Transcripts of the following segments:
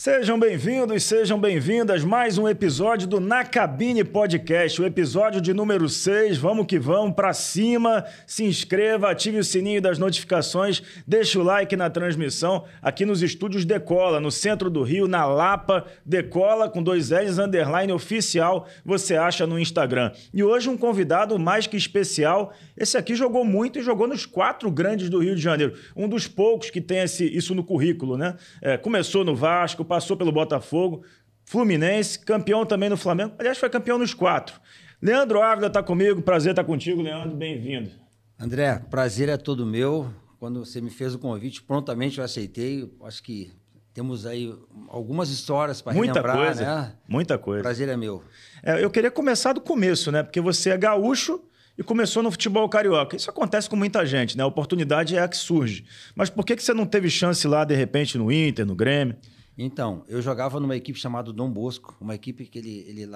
Sejam bem-vindos, sejam bem-vindas. Mais um episódio do Na Cabine Podcast, o episódio de número 6. Vamos que vamos, pra cima. Se inscreva, ative o sininho das notificações, deixa o like na transmissão. Aqui nos estúdios Decola, no centro do Rio, na Lapa. Decola com 2 L's, _ oficial, você acha no Instagram. E hoje um convidado mais que especial. Esse aqui jogou muito e jogou nos 4 grandes do Rio de Janeiro. Um dos poucos que tem isso no currículo, né? Começou no Vasco, passou pelo Botafogo, Fluminense, campeão também no Flamengo. Aliás, foi campeão nos 4. Leandro Ávila está comigo, prazer estar contigo, Leandro, bem-vindo. André, prazer é todo meu. Quando você me fez o convite, prontamente eu aceitei. Acho que temos aí algumas histórias para relembrar, coisa, né? Muita coisa. Prazer é meu. Eu queria começar do começo, né? Porque você é gaúcho e começou no futebol carioca. Isso acontece com muita gente, né? A oportunidade é a que surge. Mas por que você não teve chance lá, de repente, no Inter, no Grêmio? Então, eu jogava numa equipe chamada Dom Bosco, uma equipe que ele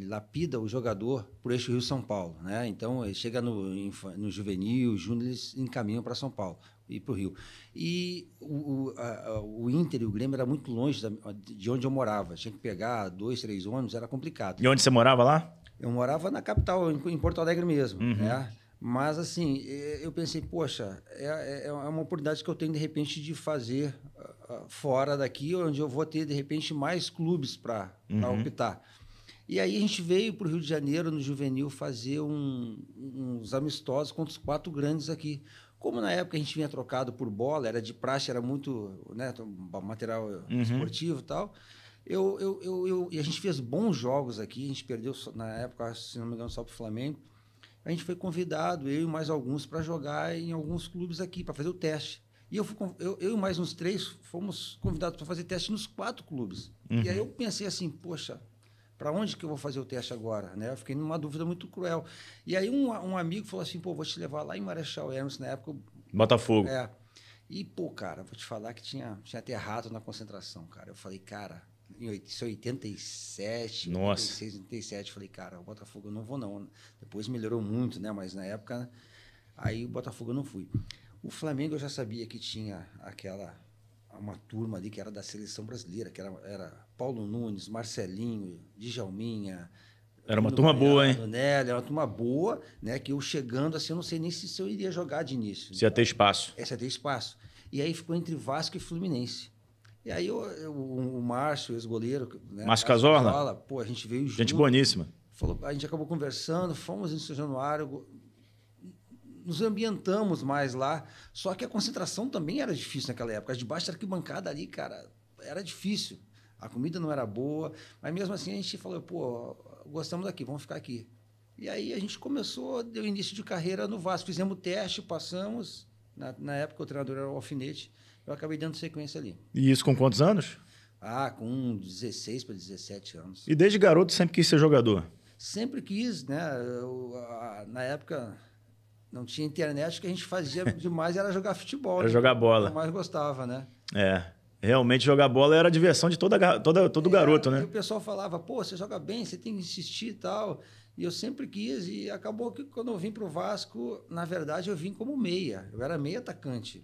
lapida o jogador por eixo Rio-São Paulo, né? Então, ele chega no juvenil, júnior, eles encaminham para São Paulo e para o Rio. E o Inter e o Grêmio era muito longe de onde eu morava. Tinha que pegar 2, 3 ônibus, era complicado. E onde você morava lá? Eu morava na capital, em Porto Alegre mesmo, né? Mas, assim, eu pensei, poxa, é uma oportunidade que eu tenho, de repente, de fazer fora daqui, onde eu vou ter, de repente, mais clubes para optar. E aí a gente veio para o Rio de Janeiro, no Juvenil, fazer uns amistosos contra os 4 grandes aqui. Como na época a gente vinha trocado por bola, era de praxe, era muito, né, material esportivo e tal, e a gente fez bons jogos aqui, a gente perdeu, na época, se não me engano, só para o Flamengo. A gente foi convidado, eu e mais alguns, para jogar em alguns clubes aqui, para fazer o teste. E eu e mais uns 3 fomos convidados para fazer teste nos 4 clubes. E aí eu pensei assim, poxa, para onde que eu vou fazer o teste agora? Né? Eu fiquei numa dúvida muito cruel. E aí um amigo falou assim, pô, vou te levar lá em Marechal Hermes, na época... Botafogo. E, pô, cara, vou te falar que tinha até rato na concentração, cara. Eu falei, cara... Em 87, Nossa. 86, 87, falei, cara, o Botafogo eu não vou não. Depois melhorou muito, né? Mas na época, aí o Botafogo eu não fui. O Flamengo eu já sabia que tinha uma turma ali que era da seleção brasileira, que era Paulo Nunes, Marcelinho, Djalminha. Era uma turma boa, hein? Nelly, era uma turma boa, né? Que eu chegando assim, eu não sei nem se eu iria jogar de início. Se ia ter espaço. Se ia ter espaço. E aí ficou entre Vasco e Fluminense. E aí o Márcio, ex-goleiro... Né, Márcio Cazorla? Pô, a gente veio junto. Gente boníssima. A gente acabou conversando, fomos em São Januário, nos ambientamos mais lá. Só que a concentração também era difícil naquela época. Debaixo da arquibancada ali, cara, era difícil. A comida não era boa, mas mesmo assim a gente falou, pô, gostamos daqui, vamos ficar aqui. E aí a gente começou, deu início de carreira no Vasco. Fizemos o teste, passamos. Na época o treinador era o Alfinete. Eu acabei dando sequência ali. E isso com quantos anos? Com 16 para 17 anos. E desde garoto sempre quis ser jogador? Sempre quis, né? Na época não tinha internet, o que a gente fazia demais era jogar futebol. Era jogar bola. Eu mais gostava, né? Realmente jogar bola era a diversão de todo garoto, né? E o pessoal falava, pô, você joga bem, você tem que insistir e tal. E eu sempre quis, e acabou que quando eu vim para o Vasco, na verdade eu vim como meia. Eu era meia atacante.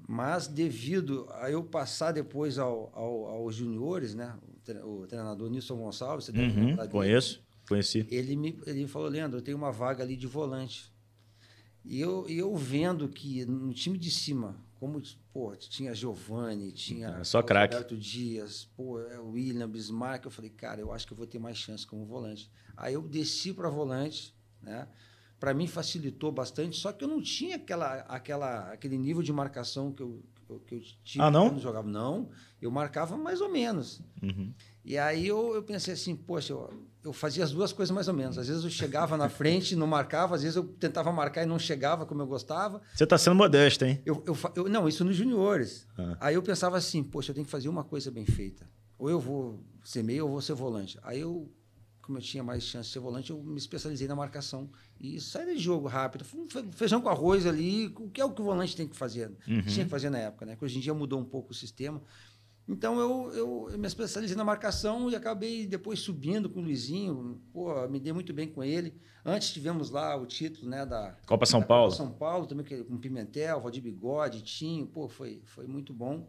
Mas devido a eu passar depois aos juniores, né? O treinador Nilson Gonçalves, você deve lembrar dele. Conheci. Ele me falou, Leandro, eu tenho uma vaga ali de volante. E eu vendo que no time de cima, como pô, tinha Giovani, tinha só craque. Roberto Dias, William, Bismarck, eu falei, cara, eu acho que eu vou ter mais chance como volante. Aí eu desci para volante, né? Para mim facilitou bastante, só que eu não tinha aquele nível de marcação que eu tive quando jogava. Não, eu marcava mais ou menos. E aí eu pensei assim, poxa, eu fazia as duas coisas mais ou menos. Às vezes eu chegava na frente e não marcava, às vezes eu tentava marcar e não chegava como eu gostava. Você está sendo modesto, hein? Não, isso nos juniores. Aí eu pensava assim, poxa, eu tenho que fazer uma coisa bem feita. Ou eu vou ser meio ou vou ser volante. Aí como eu tinha mais chance de ser volante, eu me especializei na marcação. E saída de jogo rápido. Feijão com arroz ali, o que é o que o volante tem que fazer? Tinha que fazer na época, né? Que hoje em dia mudou um pouco o sistema. Então, eu me especializei na marcação e acabei depois subindo com o Luizinho. Pô, me dei muito bem com ele. Antes tivemos lá o título, né, da Copa São Paulo. Copa São Paulo, também com Pimentel, Valdir Bigode, Tinho. Pô, foi muito bom.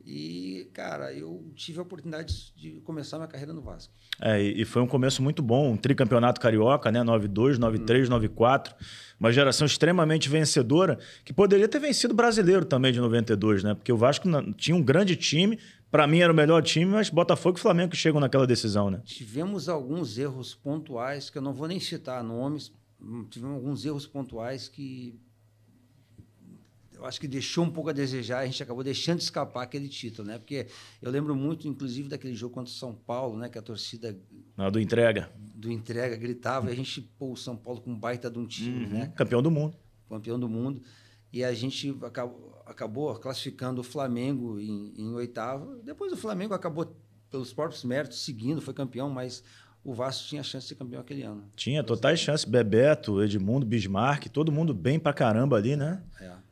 E, cara, eu tive a oportunidade de começar minha carreira no Vasco. E foi um começo muito bom, um tricampeonato carioca, né? 92, 93, 94. Uma geração extremamente vencedora, que poderia ter vencido o brasileiro também de 92, né? Porque o Vasco tinha um grande time, para mim era o melhor time, mas Botafogo e Flamengo que chegam naquela decisão, né? Tivemos alguns erros pontuais, que eu não vou nem citar nomes, tivemos alguns erros pontuais que eu acho que deixou um pouco a desejar, a gente acabou deixando de escapar aquele título, né? Porque eu lembro muito, inclusive, daquele jogo contra o São Paulo, né? Que a torcida do Entrega gritava, e a gente, pô, o São Paulo com um baita de um time, né? Campeão do mundo. Campeão do mundo. E a gente acabou classificando o Flamengo em oitavo. Depois o Flamengo acabou, pelos próprios méritos, seguindo, foi campeão, mas o Vasco tinha chance de ser campeão aquele ano. Tinha totais chances. Bebeto, Edmundo, Bismarck, todo mundo bem pra caramba ali, né?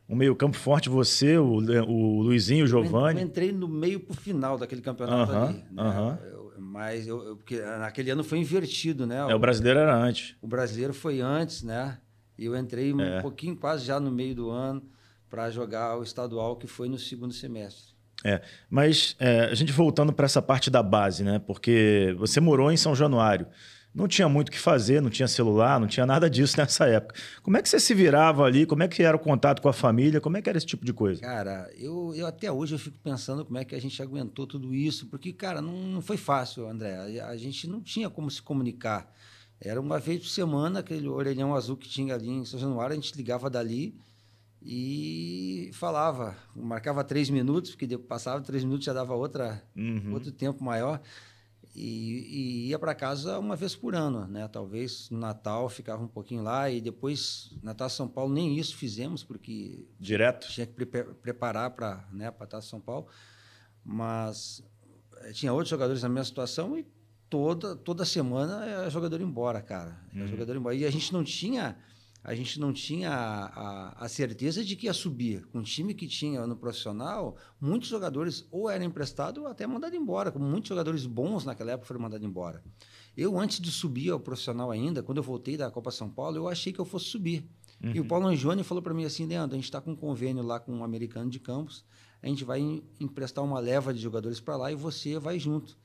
Um meio-campo forte, você, o Luizinho, o Giovani. Eu entrei no meio pro final daquele campeonato ali. Né? Mas porque naquele ano foi invertido, né? O brasileiro era antes. O brasileiro foi antes, né? E eu entrei um pouquinho, quase já no meio do ano, para jogar o estadual, que foi no segundo semestre. Mas a gente voltando para essa parte da base, né? Porque você morou em São Januário. Não tinha muito o que fazer, não tinha celular, não tinha nada disso nessa época. Como é que você se virava ali? Como é que era o contato com a família? Como é que era esse tipo de coisa? Cara, eu até hoje eu fico pensando como é que a gente aguentou tudo isso, porque, cara, não foi fácil, André. A gente não tinha como se comunicar. Era uma vez por semana, aquele orelhão azul que tinha ali em São Januário, a gente ligava dali e falava. Marcava 3 minutos, porque passava 3 minutos já dava outro tempo maior. E ia para casa uma vez por ano, né? Talvez no Natal ficava um pouquinho lá e depois Natal São Paulo nem isso fizemos porque direto tinha que preparar para estar em São Paulo, mas tinha outros jogadores na mesma situação e toda semana era jogador embora, cara. Era jogador embora. E a gente não tinha a certeza de que ia subir. Com o time que tinha no profissional, muitos jogadores ou eram emprestados ou até mandados embora, como muitos jogadores bons naquela época foram mandados embora. Eu, antes de subir ao profissional ainda, quando eu voltei da Copa São Paulo, eu achei que eu fosse subir. E o Paulo Angione falou para mim assim, Leandro, a gente está com um convênio lá com um americano de Campos, a gente vai emprestar uma leva de jogadores para lá e você vai junto.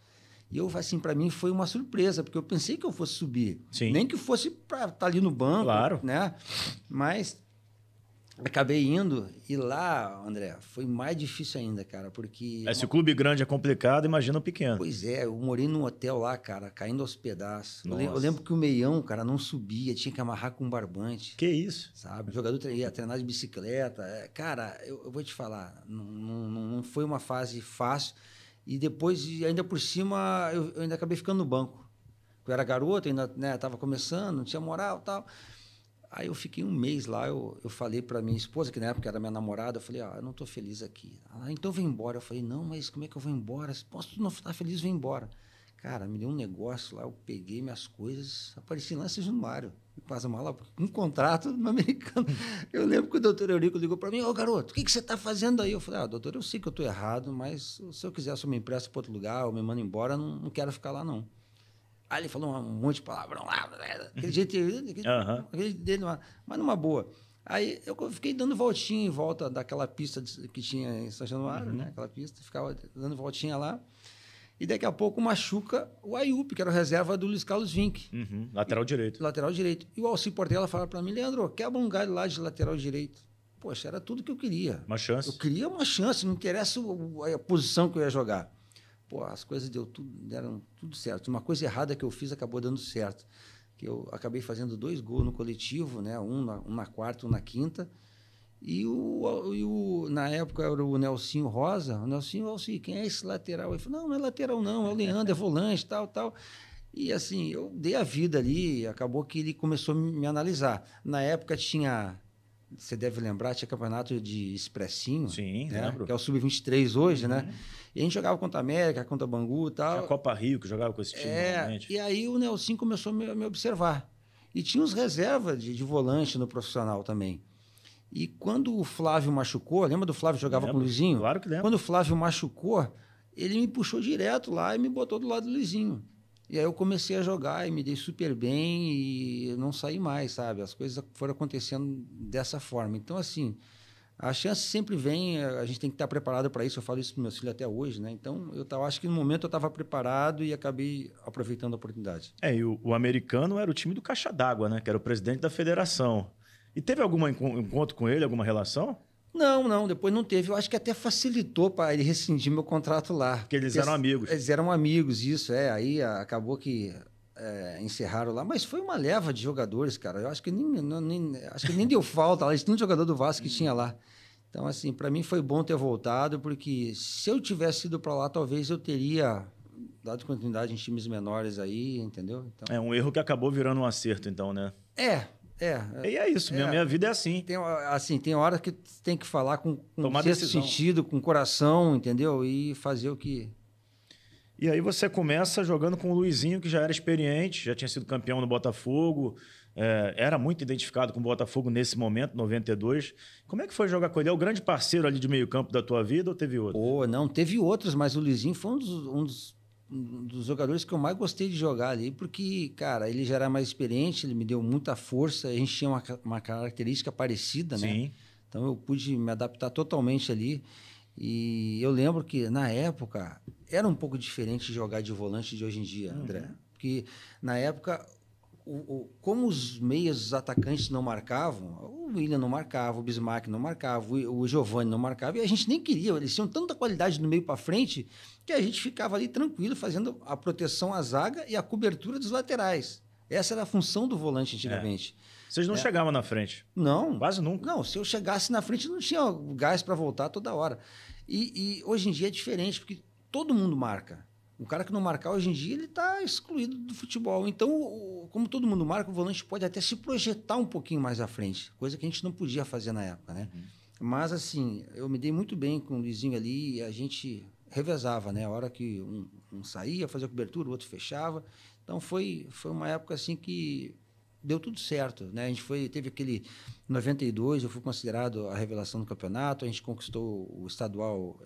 E eu, assim, para mim foi uma surpresa, porque eu pensei que eu fosse subir. Sim. Nem que fosse para estar ali no banco, claro, né? Mas acabei indo e lá, André, foi mais difícil ainda, cara, porque... Se o clube grande é complicado, imagina o pequeno. Pois é, eu morei num hotel lá, cara, caindo aos pedaços. Eu lembro que o meião, cara, não subia, tinha que amarrar com um barbante. Que isso? Sabe? O jogador ia treinar de bicicleta. Cara, eu vou te falar, não foi uma fase fácil. E depois, ainda por cima, eu ainda acabei ficando no banco. Eu era garoto, ainda estava começando, não tinha moral e tal. Aí eu fiquei um mês lá, eu falei para minha esposa, que na época era minha namorada, eu falei, eu não estou feliz aqui. Então vem embora. Eu falei, não, mas como é que eu vou embora? Se posso não estar feliz, vem embora. Cara, me deu um negócio lá, eu peguei minhas coisas, apareci lá em São Januário, passa mala, um contrato no americano. Eu lembro que o doutor Eurico ligou para mim, garoto, o que você está fazendo aí? Eu falei, doutor, eu sei que eu estou errado, mas se eu quiser, só me empresta para outro lugar, ou me manda embora, não quero ficar lá, não. Aí ele falou um monte de palavrão lá, aquele jeito dele, mas numa boa. Aí eu fiquei dando voltinha em volta daquela pista que tinha em São Januário, né? Aquela pista, ficava dando voltinha lá. E daqui a pouco machuca o Ayup, que era o reserva do Luiz Carlos Vinck. Lateral direito. Lateral direito. E o Alci Portela fala para mim, Leandro, quebra um galho lá de lateral direito. Poxa, era tudo que eu queria. Uma chance. Eu queria uma chance, não interessa a posição que eu ia jogar. Pô, as coisas deram tudo certo. Uma coisa errada que eu fiz acabou dando certo. Que eu acabei fazendo 2 gols no coletivo, né? Um na quarta, um na quinta. E na época era o Nelsinho Rosa. O Nelsinho, Alci, quem é esse lateral? Ele falou, não é lateral não, é o Leandro, é volante, tal. E assim, eu dei a vida ali, acabou que ele começou a me analisar. Na época tinha, você deve lembrar, tinha campeonato de expressinho. Sim, né? lembro. Que é o Sub-23 hoje, né? E a gente jogava contra a América, contra a Bangu e tal. A Copa Rio, que jogava com esse time normalmente. E aí o Nelsinho começou a me observar. E tinha uns reservas de volante no profissional também. E quando o Flávio machucou, lembra do Flávio que jogava com o Luizinho? Claro que lembro. Quando o Flávio machucou, ele me puxou direto lá e me botou do lado do Luizinho. E aí eu comecei a jogar e me dei super bem e não saí mais, sabe? As coisas foram acontecendo dessa forma. Então, assim, A chance sempre vem, a gente tem que estar preparado para isso. Eu falo isso para meus filhos até hoje, né? Então, acho que no momento eu estava preparado e acabei aproveitando a oportunidade. E o americano era o time do Caixa d'Água, né? Que era o presidente da federação. E teve algum encontro com ele, alguma relação? Não, depois não teve. Eu acho que até facilitou para ele rescindir meu contrato lá. Porque eles eram amigos. Eles eram amigos, isso, Aí acabou que encerraram lá. Mas foi uma leva de jogadores, cara. Eu acho que nem deu falta lá. Eles tinham um jogador do Vasco que tinha lá. Então, assim, para mim foi bom ter voltado, porque se eu tivesse ido para lá, talvez eu teria dado continuidade em times menores aí, entendeu? Então... É um erro que acabou virando um acerto, então, né? E é isso, minha vida é assim. Tem hora que tem que falar com certo sentido, com coração, entendeu? E fazer o que... E aí você começa jogando com o Luizinho, que já era experiente, já tinha sido campeão no Botafogo, era muito identificado com o Botafogo nesse momento, 92. Como é que foi jogar com ele? É o grande parceiro ali de meio campo da tua vida ou teve outro? Não, teve outros, mas o Luizinho foi um dos jogadores que eu mais gostei de jogar ali, porque, cara, ele já era mais experiente, ele me deu muita força, a gente tinha uma característica parecida, né? Sim. Então eu pude me adaptar totalmente ali. E eu lembro que, na época, era um pouco diferente de jogar de volante de hoje em dia, André. Porque, na época, como os meias, os atacantes não marcavam, o William não marcava, o Bismarck não marcava, o Giovani não marcava, e a gente nem queria. Eles tinham tanta qualidade no meio para frente que a gente ficava ali tranquilo, fazendo a proteção à zaga e a cobertura dos laterais. Essa era a função do volante antigamente. Vocês não chegavam na frente? Não. Quase nunca? Não, se eu chegasse na frente, não tinha gás para voltar toda hora. E hoje em dia é diferente, porque todo mundo marca. O cara que não marcar hoje em dia, ele está excluído do futebol. Então, como todo mundo marca, o volante pode até se projetar um pouquinho mais à frente, coisa que a gente não podia fazer na época, né? Mas, assim, eu me dei muito bem com o Luizinho ali e a gente revezava, né? A hora que um saía, fazia cobertura, o outro fechava. Então, foi uma época, assim, que deu tudo certo, né? A gente teve aquele 92, eu fui considerado a revelação do campeonato, a gente conquistou o estadual,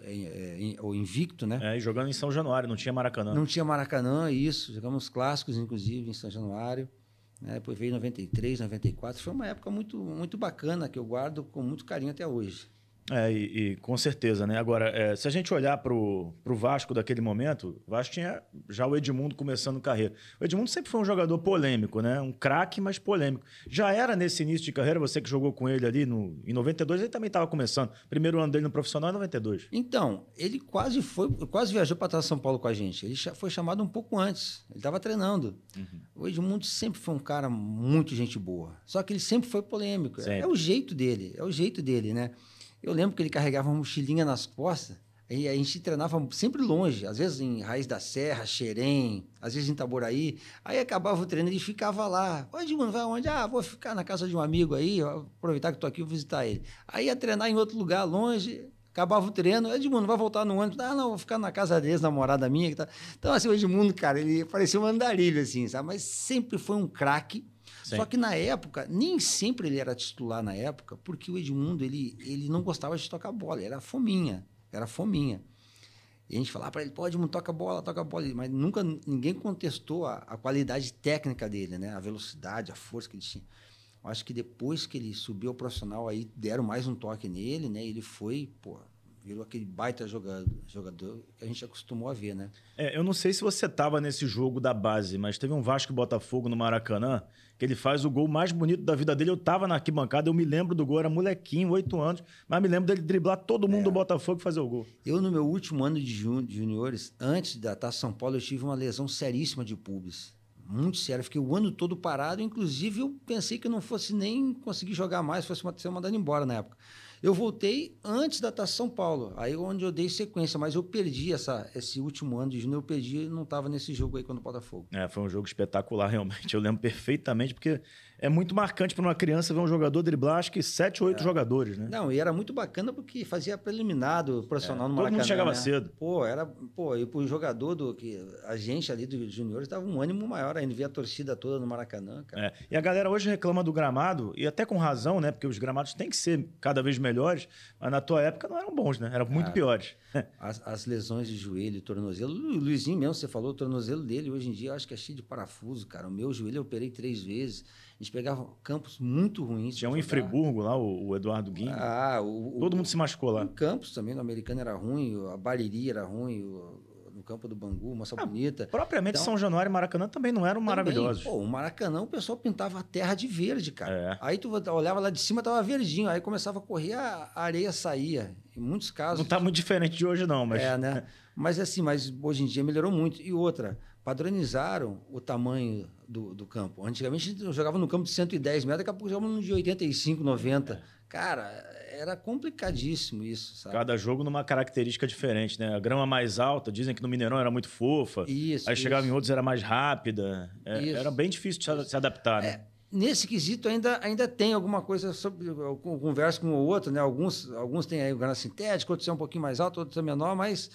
o invicto, né? E jogando em São Januário, não tinha Maracanã. Não tinha Maracanã, isso, jogamos clássicos, inclusive, em São Januário, né? Depois veio 93, 94, foi uma época muito, muito bacana, que eu guardo com muito carinho até hoje. E com certeza, né? Agora, se a gente olhar para o Vasco daquele momento, o Vasco tinha já o Edmundo começando carreira. O Edmundo sempre foi um jogador polêmico, né? Um craque, mas polêmico. Já era nesse início de carreira, você que jogou com ele ali em 92, ele também estava começando. Primeiro ano dele no profissional é 92. Então, ele quase viajou para São Paulo com a gente. Ele foi chamado um pouco antes. Ele estava treinando. O Edmundo sempre foi um cara muito gente boa. Só que ele sempre foi polêmico. Sempre. É o jeito dele, né? Eu lembro que ele carregava uma mochilinha nas costas e a gente treinava sempre longe, às vezes em Raiz da Serra, Xerém, às vezes em Itaboraí. Aí acabava o treino e ele ficava lá. Ô, Edmundo, vai aonde? Vou ficar na casa de um amigo aí, aproveitar que estou aqui e vou visitar ele. Aí ia treinar em outro lugar, longe, acabava o treino. Edmundo, vai voltar no ônibus? Não, vou ficar na casa deles, namorada minha. Que tá... Então, assim, o Edmundo, cara, ele parecia um andarilho, assim, sabe? Mas sempre foi um craque. Sim. Só que na época, nem sempre ele era titular na época, porque o Edmundo, ele não gostava de tocar bola, era fominha. E a gente falava para ele, pô, Edmundo, toca bola, mas nunca ninguém contestou a qualidade técnica dele, né? A velocidade, a força que ele tinha. Eu acho que depois que ele subiu ao profissional, aí deram mais um toque nele, né? Ele virou aquele baita jogador que a gente acostumou a ver, né? Eu não sei se você estava nesse jogo da base, mas teve um Vasco e Botafogo no Maracanã, que ele faz o gol mais bonito da vida dele. Eu estava na arquibancada, eu me lembro do gol, era molequinho, 8 anos, mas me lembro dele driblar todo mundo do Botafogo e fazer o gol. Eu, no meu último ano de juniores, antes da Taça São Paulo, eu tive uma lesão seríssima de pubis. Muito sério, fiquei o ano todo parado, inclusive eu pensei que eu não fosse nem conseguir jogar mais, fosse ser mandado embora na época. Eu voltei antes da Taça São Paulo, aí onde eu dei sequência, mas eu perdi esse último ano de júnior, e não estava nesse jogo aí quando o Botafogo. Foi um jogo espetacular, realmente, eu lembro perfeitamente, porque é muito marcante para uma criança ver um jogador driblar, acho que 7 ou 8 jogadores, né? Não, e era muito bacana porque fazia preliminar do profissional no Maracanã. Todo mundo chegava né? cedo. E pro jogador a gente ali dos juniores dava um ânimo maior ainda, ver a torcida toda no Maracanã, cara. E a galera hoje reclama do gramado, e até com razão, né? Porque os gramados têm que ser cada vez melhores. melhores, mas na tua época não eram bons, né? Eram muito piores. As lesões de joelho e tornozelo, o Luizinho mesmo, você falou, o tornozelo dele hoje em dia eu acho que é cheio de parafuso, cara. O meu joelho eu operei 3 vezes. A gente pegava campos muito ruins. Tinha um em Friburgo lá, o Eduardo Guinho. Todo mundo se machucou lá. Em Campos também, no Americano era ruim, a Bariri era ruim, no campo do Bangu, Moça Bonita. Propriamente então, São Januário e Maracanã também não eram maravilhosos. Pô, o Maracanã o pessoal pintava a terra de verde, cara. Aí tu olhava lá de cima, tava verdinho. Aí começava a correr, a areia saía. Em muitos casos... Não tá muito diferente de hoje não, mas... né? Mas assim, hoje em dia melhorou muito. E outra, padronizaram o tamanho do campo. Antigamente a gente jogava no campo de 110 metros, daqui a pouco jogava no de 85, 90. Cara, era complicadíssimo isso, sabe? Cada jogo numa característica diferente, né? A grama mais alta, dizem que no Mineirão era muito fofa. Aí chegava em outros, era mais rápida. Era bem difícil de se adaptar, né? Nesse quesito ainda tem alguma coisa sobre... Eu converso com um ou outro, né? Alguns têm aí o grana sintético, outros são um pouquinho mais alto, outros são menor, mas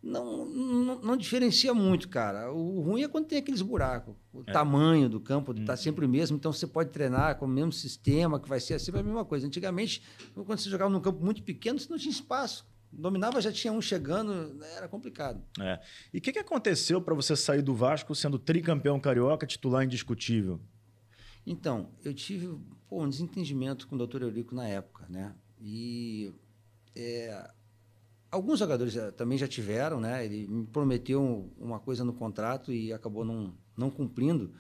não diferencia muito, cara. O ruim é quando tem aqueles buracos. O tamanho do campo está sempre o mesmo, então você pode treinar com o mesmo sistema, que vai ser sempre a mesma coisa. Antigamente, quando você jogava num campo muito pequeno, você não tinha espaço. Dominava, já tinha um chegando, era complicado. E o que aconteceu para você sair do Vasco sendo tricampeão carioca, titular indiscutível? Então, eu tive um desentendimento com o doutor Eurico na época, né? E alguns jogadores também já tiveram, né? Ele me prometeu uma coisa no contrato e acabou não cumprindo,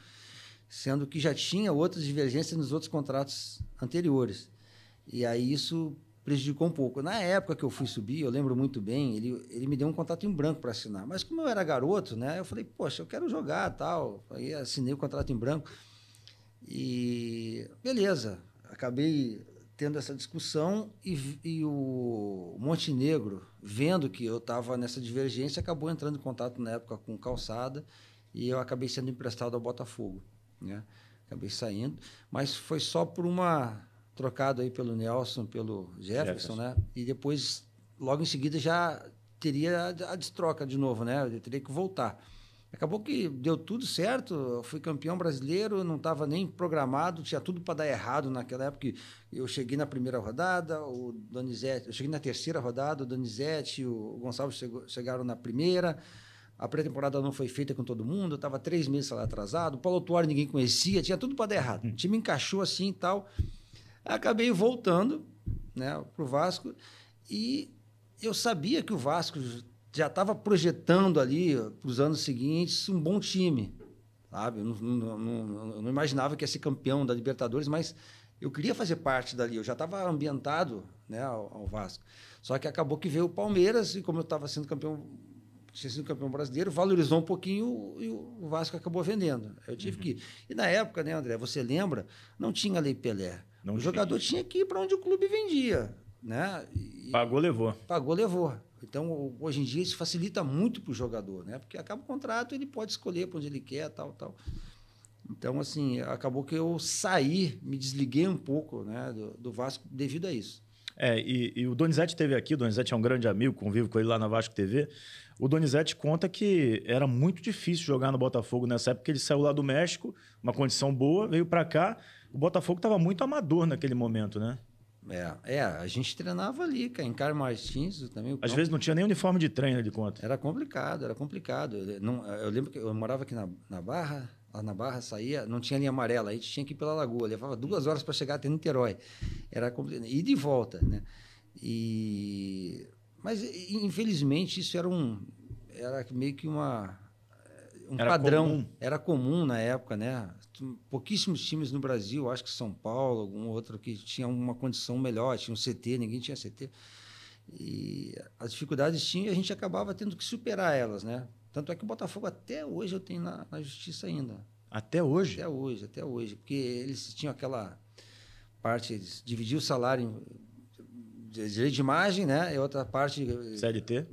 sendo que já tinha outras divergências nos outros contratos anteriores. E aí isso prejudicou um pouco. Na época que eu fui subir, eu lembro muito bem, ele me deu um contrato em branco para assinar. Mas como eu era garoto, né? Eu falei, poxa, eu quero jogar, tal. Aí assinei o contrato em branco. E beleza, acabei tendo essa discussão e o Montenegro, vendo que eu estava nessa divergência, acabou entrando em contato na época com o Calçada e eu acabei sendo emprestado ao Botafogo, né? Acabei saindo, mas foi só por trocado aí pelo Nelson, pelo Jefferson, né? E depois, logo em seguida, já teria a destroca de novo, né? Eu teria que voltar. Acabou que deu tudo certo, eu fui campeão brasileiro, não estava nem programado, tinha tudo para dar errado naquela época. Eu cheguei na primeira rodada, o Donizete, eu cheguei na terceira rodada, o Donizete e o Gonçalves chegaram na primeira, a pré-temporada não foi feita com todo mundo, eu estava 3 meses lá atrasado, o Paulo Tuori ninguém conhecia, tinha tudo para dar errado. O time encaixou assim e tal. Acabei voltando, né, para o Vasco e eu sabia que o Vasco já estava projetando ali para os anos seguintes um bom time, sabe? Eu não imaginava que ia ser campeão da Libertadores, mas eu queria fazer parte dali. Eu já estava ambientado, né, ao Vasco. Só que acabou que veio o Palmeiras e como eu estava sendo campeão, tinha sido campeão brasileiro, valorizou um pouquinho e o Vasco acabou vendendo. Eu tive que ir. E na época, né, André, você lembra? Não tinha Lei Pelé. O jogador tinha que ir para onde o clube vendia, né? Pagou, levou. Pagou, levou. Então, hoje em dia, isso facilita muito para o jogador, né? Porque acaba o contrato, ele pode escolher para onde ele quer, tal. Então, assim, acabou que eu saí, me desliguei um pouco, né, do Vasco devido a isso. E o Donizete esteve aqui, o Donizete é um grande amigo, convivo com ele lá na Vasco TV. O Donizete conta que era muito difícil jogar no Botafogo nessa época, ele saiu lá do México, uma condição boa, veio para cá, o Botafogo estava muito amador naquele momento, né? A gente treinava ali, cara, em Carlos Martins também. Às vezes não tinha nem uniforme de treino, ele conta. Era complicado. Eu lembro que eu morava aqui na Barra, lá na Barra saía, não tinha linha amarela, a gente tinha que ir pela Lagoa, levava 2 horas para chegar até Niterói. Era complicado. E de volta, né? Mas, infelizmente, isso era meio que um padrão. Comum. Era comum na época, né? Pouquíssimos times no Brasil, acho que São Paulo, algum outro que tinha uma condição melhor, tinha um CT, ninguém tinha CT. E as dificuldades tinham e a gente acabava tendo que superar elas, né? Tanto é que o Botafogo até hoje eu tenho na justiça ainda. Até hoje? Até hoje. Porque eles tinham aquela parte, eles dividiam o salário de direito de imagem, né? E outra parte... CLT?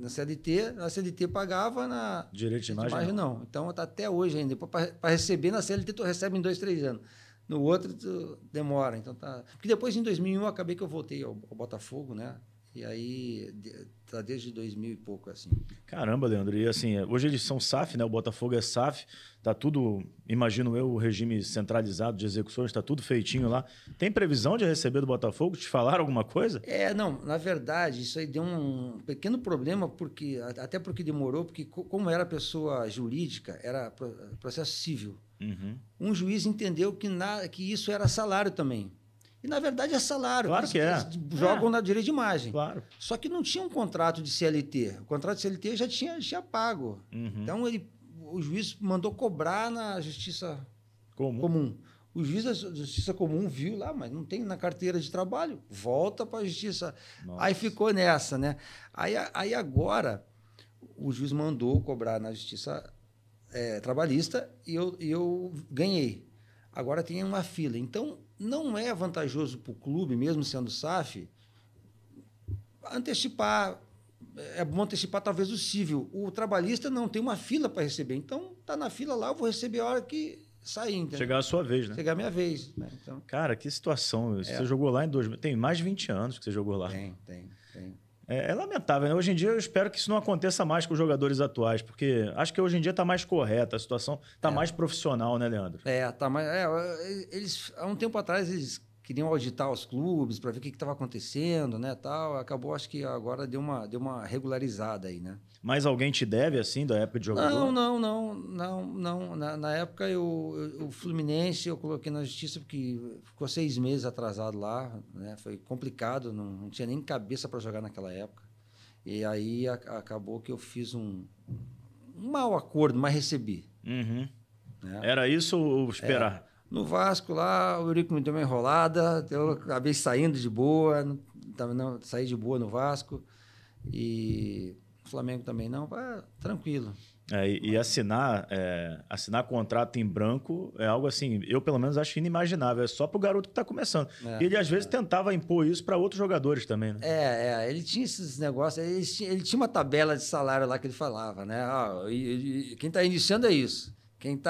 Na CLT pagava, na direito de imagem não. Então, tá até hoje ainda. Para receber na CLT, tu recebe em 2, 3 anos. No outro, tu demora. Então, tá... Porque depois, em 2001, acabei que eu voltei ao Botafogo, né? E aí, tá desde 2000 e pouco, assim. Caramba, Leandro. E assim, hoje eles são SAF, né? O Botafogo é SAF. Tá tudo, imagino eu, o regime centralizado de execuções, tá tudo feitinho lá. Tem previsão de receber do Botafogo? Te falaram alguma coisa? Não, na verdade, isso aí deu um pequeno problema, até porque demorou, porque como era pessoa jurídica, era processo civil. Uhum. Um juiz entendeu que isso era salário também. E, na verdade, é salário. Claro que é. Eles jogam na direito de imagem. Claro. Só que não tinha um contrato de CLT. O contrato de CLT já tinha pago. Uhum. Então, o juiz mandou cobrar na Justiça Comum. O juiz da Justiça Comum viu lá, mas não tem na carteira de trabalho. Volta para a Justiça. Nossa. Aí ficou nessa, né? Aí agora, o juiz mandou cobrar na Justiça Trabalhista e eu ganhei. Agora tem uma fila. Então, não é vantajoso para o clube, mesmo sendo SAF, antecipar. É bom antecipar talvez o civil. O trabalhista não tem uma fila para receber. Então, tá na fila lá, eu vou receber a hora que sair. Entendeu? Chegar a sua vez, né? Chegar a minha vez. Né? Então, cara, que situação. Você jogou lá em 2000. Tem mais de 20 anos que você jogou lá. Tem. É lamentável, né? Hoje em dia eu espero que isso não aconteça mais com os jogadores atuais, porque acho que hoje em dia está mais correta, a situação está mais profissional, né, Leandro? Tá mais. Eles, há um tempo atrás, eles queriam auditar os clubes para ver o que estava acontecendo, né? Tal. Acabou, acho que agora deu uma regularizada aí, né? Mas alguém te deve, assim, da época de jogador? Não. Na época, o Fluminense eu coloquei na justiça porque ficou 6 meses atrasado lá, né? Foi complicado, não tinha nem cabeça para jogar naquela época. E aí acabou que eu fiz um mau acordo, mas recebi. Uhum. Né? Era isso ou esperar? No Vasco lá, o Eurico me deu uma enrolada, eu acabei saindo de boa, saí de boa no Vasco. E o Flamengo também não, tranquilo. E assinar contrato em branco é algo assim, eu pelo menos acho inimaginável. É só para o garoto que está começando. E ele às vezes tentava impor isso para outros jogadores também, né? Ele tinha esses negócios, ele tinha uma tabela de salário lá que ele falava, né? Quem está iniciando é isso. Quem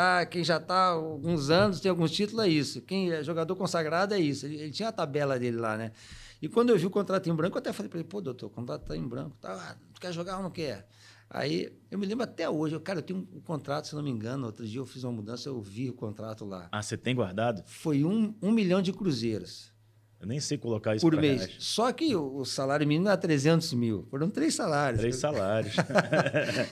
já está há alguns anos, tem alguns títulos, é isso. Quem é jogador consagrado é isso. Ele tinha a tabela dele lá, né? E quando eu vi o contrato em branco, eu até falei para ele, pô, doutor, o contrato está em branco. Tu quer jogar ou não quer? Aí, eu me lembro até hoje, eu tenho um contrato, se não me engano, outro dia eu fiz uma mudança, eu vi o contrato lá. Ah, você tem guardado? Foi 1 milhão de cruzeiros. Eu nem sei colocar isso por mês. Reais. Só que o salário mínimo era 300 mil. Foram 3 salários. 3 salários.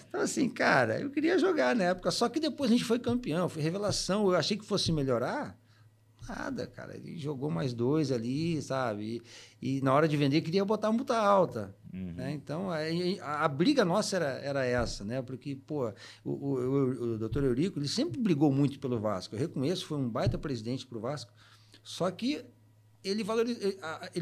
Então, assim, cara, eu queria jogar na época. Só que depois a gente foi campeão, foi revelação. Eu achei que fosse melhorar. Nada, cara. Ele jogou mais 2 ali, sabe? E na hora de vender, queria botar uma multa alta. Uhum. Né? Então, a briga nossa era essa, né? Porque, pô, o doutor Eurico, ele sempre brigou muito pelo Vasco. Eu reconheço, foi um baita presidente pro Vasco. Só que ele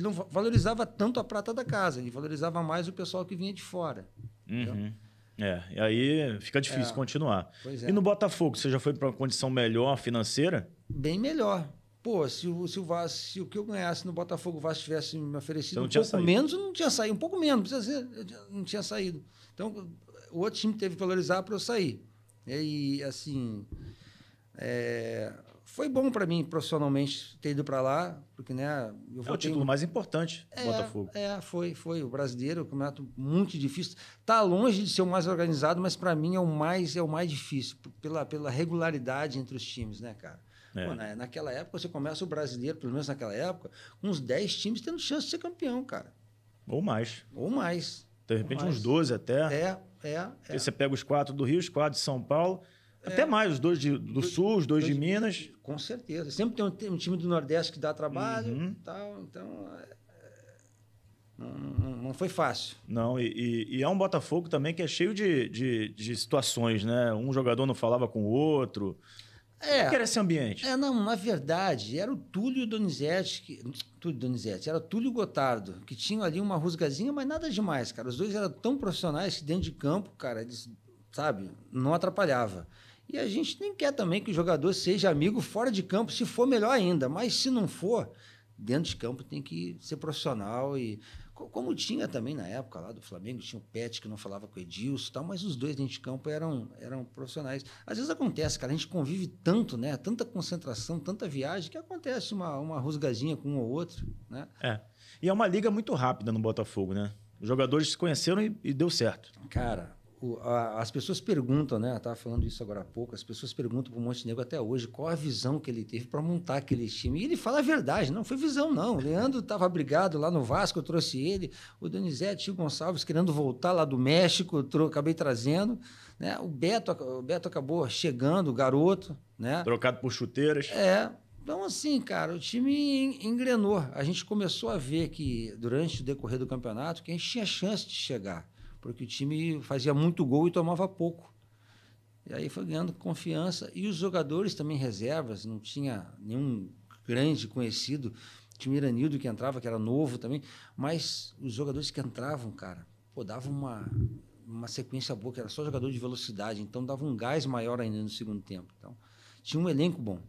não valorizava tanto a prata da casa, ele valorizava mais o pessoal que vinha de fora. Uhum. E aí fica difícil continuar. Pois é. E no Botafogo, você já foi para uma condição melhor financeira? Bem melhor. Pô, se o que eu ganhasse no Botafogo, o Vasco tivesse me oferecido menos, eu não tinha saído. Um pouco menos, não tinha saído. Então, o outro time teve que valorizar para eu sair. E, assim, foi bom para mim, profissionalmente, ter ido para lá, porque, né... É o título mais importante do Botafogo. Foi. O brasileiro, o campeonato muito difícil. Está longe de ser o mais organizado, mas, para mim, é o mais difícil, pela regularidade entre os times, né, cara? Pô, naquela época, você começa o brasileiro, pelo menos naquela época, com uns 10 times tendo chance de ser campeão, cara. Ou mais. De repente, uns 12 até. Porque você pega os 4 do Rio, os 4 de São Paulo, até mais, os 2 do Sul, os 2 de Minas. Com certeza. Sempre tem um time do Nordeste que dá trabalho. Tal, então, não foi fácil. Não, e é um Botafogo também que é cheio de situações, né? Um jogador não falava com o outro. Como que era esse ambiente? Na verdade, era o Túlio Donizete, era o Túlio Gotardo, que tinham ali uma rusgazinha, mas nada demais, cara. Os dois eram tão profissionais que dentro de campo, cara, eles, sabe, não atrapalhava. E a gente nem quer também que o jogador seja amigo fora de campo, se for melhor ainda, mas se não for, dentro de campo tem que ser profissional e como tinha também na época lá do Flamengo, tinha o Pet que não falava com o Edilson e tal, mas os dois dentro de campo eram profissionais. Às vezes acontece, cara, a gente convive tanto, né? Tanta concentração, tanta viagem, que acontece uma rusgazinha com um ou outro, né? E é uma liga muito rápida no Botafogo, né? Os jogadores se conheceram e deu certo. Cara, as pessoas perguntam, né? Eu estava falando isso agora há pouco, as pessoas perguntam para o Montenegro até hoje qual a visão que ele teve para montar aquele time. E ele fala a verdade, não foi visão, não. O Leandro estava brigado lá no Vasco, eu trouxe ele. O Donizete, o Gonçalves querendo voltar lá do México, acabei trazendo. Né? O Beto acabou chegando, o garoto. Né? Trocado por chuteiras. Então, assim, cara, o time engrenou. A gente começou a ver que, durante o decorrer do campeonato, que a gente tinha chance de chegar. Porque o time fazia muito gol e tomava pouco. E aí foi ganhando confiança. E os jogadores também reservas, não tinha nenhum grande conhecido. Tinha o Iranildo que entrava, que era novo também. Mas os jogadores que entravam, cara, davam uma sequência boa, que era só jogador de velocidade. Então dava um gás maior ainda no segundo tempo. Então tinha um elenco bom.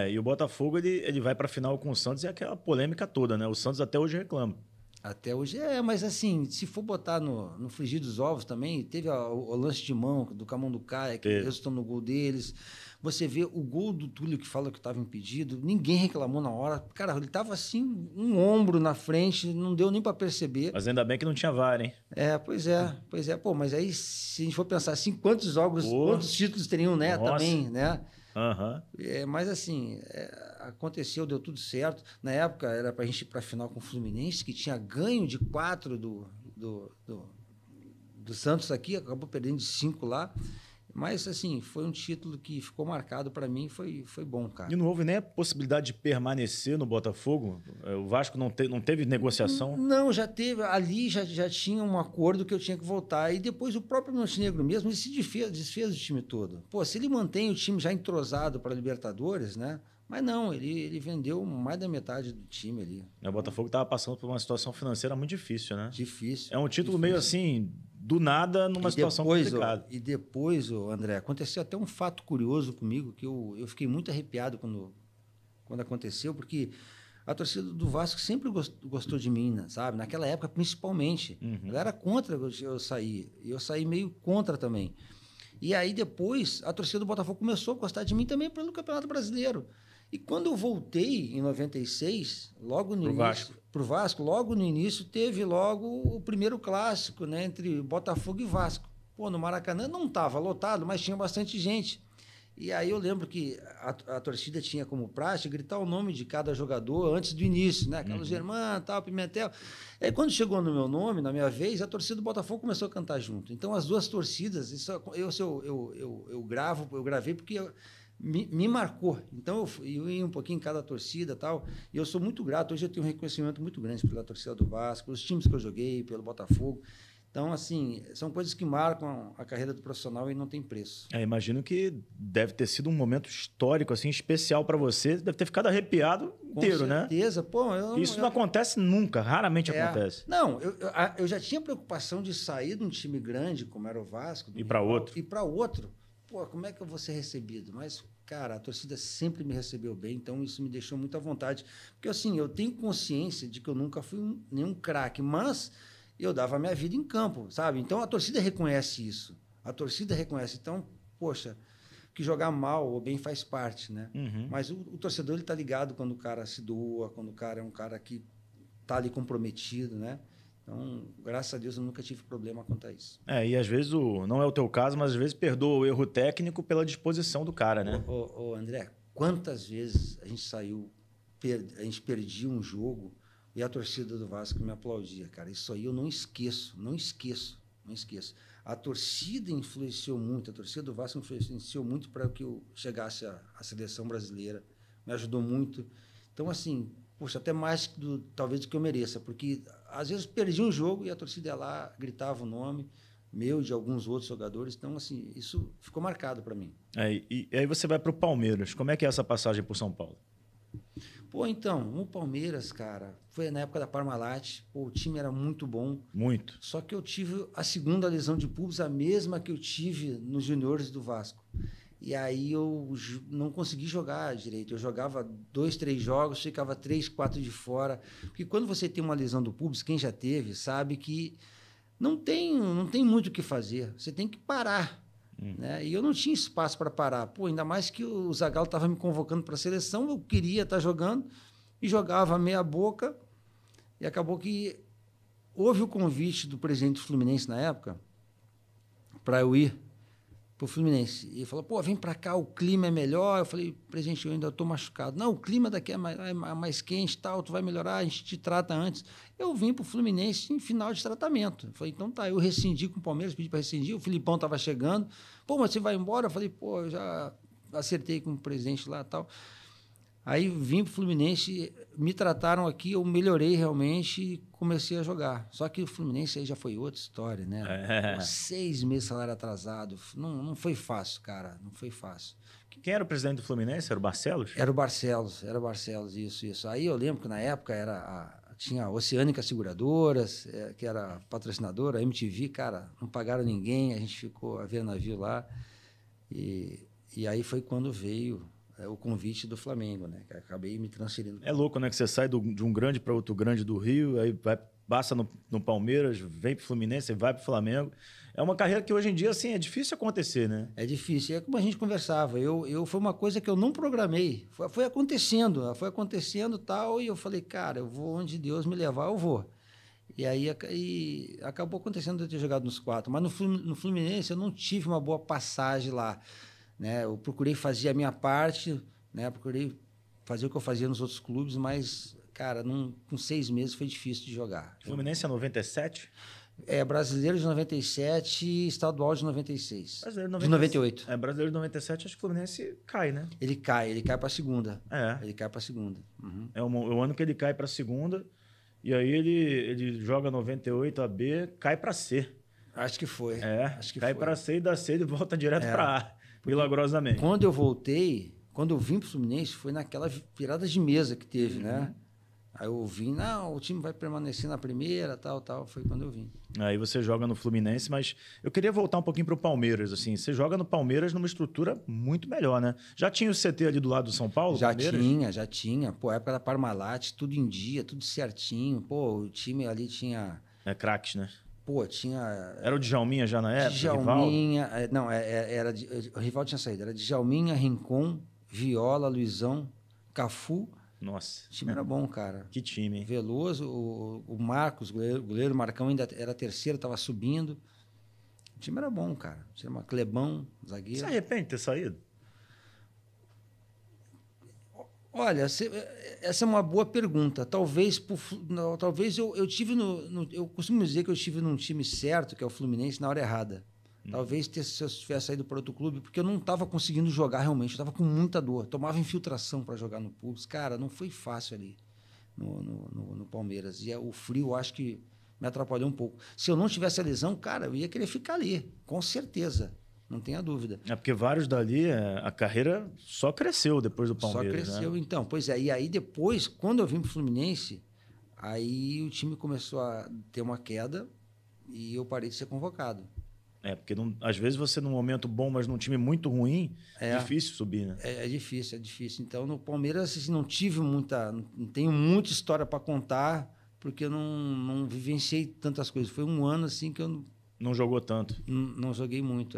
E o Botafogo ele vai para a final com o Santos e aquela polêmica toda, né? O Santos até hoje reclama. Até hoje mas assim, se for botar no frigir dos ovos também, teve o lance de mão do Camão do Caia, que resultou no gol deles. Você vê o gol do Túlio que fala que estava impedido, ninguém reclamou na hora. Cara, ele estava assim, um ombro na frente, não deu nem para perceber. Mas ainda bem que não tinha VAR, hein? Pois é. Pô, mas aí, se a gente for pensar assim, quantos jogos, quantos títulos teriam, né? Nossa. Também, né? Mas assim, aconteceu, deu tudo certo. Na época era para a gente ir para a final com o Fluminense, que tinha ganho de 4 do Santos aqui, acabou perdendo de 5 lá. Mas assim, foi um título que ficou marcado para mim, foi bom, cara. E não houve nem a possibilidade de permanecer no Botafogo? O Vasco não teve negociação? Não, já teve. Ali já tinha um acordo que eu tinha que voltar. E depois o próprio Montenegro mesmo, ele se desfez do time todo. Pô, se ele mantém o time já entrosado para a Libertadores, né? Mas não, ele vendeu mais da metade do time ali. O Botafogo estava passando por uma situação financeira muito difícil, né? Difícil. É um título meio assim, do nada, numa situação complicada. E depois, André, aconteceu até um fato curioso comigo, que eu fiquei muito arrepiado quando aconteceu, porque a torcida do Vasco sempre gostou de mim, né, sabe? Naquela época, principalmente. Ela era contra eu sair. E eu saí meio contra também. E aí, depois, a torcida do Botafogo começou a gostar de mim também pelo Campeonato Brasileiro. E quando eu voltei, em 96, logo no início... Pro Vasco, logo no início, teve logo o primeiro clássico, né? Entre Botafogo e Vasco. Pô, no Maracanã não estava lotado, mas tinha bastante gente. E aí eu lembro que a torcida tinha como praxe gritar o nome de cada jogador antes do início, né? Carlos Germán, tal, Pimentel. E aí, quando chegou no meu nome, na minha vez, a torcida do Botafogo começou a cantar junto. Então, as duas torcidas, eu gravei porque... Me marcou. Então, eu ia um pouquinho em cada torcida e tal. E eu sou muito grato. Hoje eu tenho um reconhecimento muito grande pela torcida do Vasco, pelos times que eu joguei, pelo Botafogo. Então, assim, são coisas que marcam a carreira do profissional e não tem preço. Imagino que deve ter sido um momento histórico, assim, especial para você. Deve ter ficado arrepiado inteiro, né? Com certeza. Pô, isso não acontece nunca, raramente acontece. Não, eu já tinha preocupação de sair de um time grande, como era o Vasco. E para outro. E para outro. Pô, como é que eu vou ser recebido? Mas, cara, a torcida sempre me recebeu bem, então isso me deixou muito à vontade. Porque, assim, eu tenho consciência de que eu nunca fui nenhum craque, mas eu dava a minha vida em campo, sabe? Então, a torcida reconhece isso. A torcida reconhece. Então, poxa, que jogar mal ou bem faz parte, né? Mas o torcedor, ele tá ligado quando o cara se doa, quando o cara é um cara que tá ali comprometido, né? Então, graças a Deus, eu nunca tive problema quanto a isso. E às vezes, não é o teu caso, mas às vezes perdoa o erro técnico pela disposição do cara, né? André, quantas vezes a gente perdia um jogo e a torcida do Vasco me aplaudia, cara. Isso aí eu não esqueço. A torcida influenciou muito, a torcida do Vasco influenciou muito para que eu chegasse à seleção brasileira. Me ajudou muito. Então, assim... Poxa, até mais talvez do que eu mereça, porque às vezes perdi um jogo e a torcida ia lá, gritava o nome meu e de alguns outros jogadores. Então, assim, isso ficou marcado para mim. E aí você vai para o Palmeiras. Como é que é essa passagem por São Paulo? Pô, então, o Palmeiras, cara, foi na época da Parmalat. Pô, o time era muito bom. Muito. Só que eu tive a segunda lesão de pubis, a mesma que eu tive nos juniores do Vasco. E aí eu não consegui jogar direito. Eu jogava 2, 3 jogos, ficava 3, 4 de fora. Porque quando você tem uma lesão do pubis, quem já teve sabe que não tem muito o que fazer. Você tem que parar. Né? E eu não tinha espaço para parar. Pô, ainda mais que o Zagallo estava me convocando para a seleção, eu queria estar jogando e jogava meia boca. E acabou que houve o convite do presidente do Fluminense na época para eu ir para o Fluminense. E ele falou, pô, vem para cá, o clima é melhor. Eu falei, presidente, eu ainda estou machucado. Não, o clima daqui é mais quente, tal, tu vai melhorar, a gente te trata antes. Eu vim para o Fluminense em final de tratamento. Eu falei, então tá, eu rescindi com o Palmeiras, pedi para rescindir, o Filipão estava chegando. Pô, mas você vai embora? Eu falei, pô, eu já acertei com o presidente lá e tal. Aí vim para o Fluminense, me trataram aqui, eu melhorei realmente e comecei a jogar. Só que o Fluminense aí já foi outra história, né? 6 meses de salário atrasado. Não foi fácil, cara. Não foi fácil. Quem era o presidente do Fluminense? Era o Barcelos? Era o Barcelos, isso. Aí eu lembro que na época tinha a Oceânica Seguradoras, que era patrocinadora, a MTV, cara, não pagaram ninguém, a gente ficou a ver navio lá. E aí foi quando veio o convite do Flamengo, né? Que acabei me transferindo. É louco, né? Que você sai de um grande para outro grande do Rio, aí passa no Palmeiras, vem para o Fluminense, vai para o Flamengo. É uma carreira que hoje em dia assim, é difícil acontecer, né? É difícil. É como a gente conversava. Foi uma coisa que eu não programei. Foi acontecendo tal, e eu falei, cara, eu vou onde Deus me levar, eu vou. E aí acabou acontecendo de eu ter jogado nos 4. Mas no Fluminense eu não tive uma boa passagem lá. Né? Eu procurei fazer a minha parte, né? Procurei fazer o que eu fazia nos outros clubes, mas, cara, com 6 meses foi difícil de jogar. Fluminense é 97? Brasileiro de 97 e estadual de 96. Brasileiro de 98. Brasileiro de 97, acho que o Fluminense cai, né? Ele cai para a segunda. Ele cai para a segunda. Uhum. É o ano que ele cai para a segunda, e aí ele joga 98 a B, cai para C. Acho que foi. Cai para C e da C ele volta direto para A. Milagrosamente. Quando eu vim para o Fluminense, foi naquela virada de mesa que teve, né? Aí eu vim, o time vai permanecer na primeira, tal. Foi quando eu vim. Aí você joga no Fluminense, mas eu queria voltar um pouquinho para o Palmeiras. Assim, você joga no Palmeiras numa estrutura muito melhor, né? Já tinha o CT ali do lado do São Paulo? Já tinha. Pô, época da Parmalat, tudo em dia, tudo certinho. Pô, o time ali tinha... craques, né? Pô, tinha... Era o Djalminha já na época? Djalminha... o Rivaldo tinha saído. Era Djalminha, Rincon, Viola, Luizão, Cafu. Nossa. O time era bom, cara. Que time, hein? Veloso, o Marcos, goleiro Marcão ainda era terceiro, estava subindo. O time era bom, cara. Tinha uma Clebão, zagueiro. Você arrepende de ter saído? Olha, essa é uma boa pergunta. Talvez eu tive eu costumo dizer que eu estive num time certo, que é o Fluminense, na hora errada. Talvez se eu tivesse saído para outro clube, porque eu não estava conseguindo jogar realmente, eu estava com muita dor. Tomava infiltração para jogar no pubs. Cara, não foi fácil ali no Palmeiras. E o frio, acho que me atrapalhou um pouco. Se eu não tivesse a lesão, cara, eu ia querer ficar ali, com certeza. Não tenha dúvida. É porque vários dali, a carreira só cresceu depois do Palmeiras. Só cresceu, né? Então. Pois é, e aí depois, quando eu vim para o Fluminense, aí o time começou a ter uma queda e eu parei de ser convocado. Porque às vezes você num momento bom, mas num time muito ruim, é difícil subir, né? É difícil. Então, no Palmeiras, assim, não tenho muita história para contar, porque eu não vivenciei tantas coisas. Foi um ano, assim, que eu... Não jogou tanto. Não joguei muito,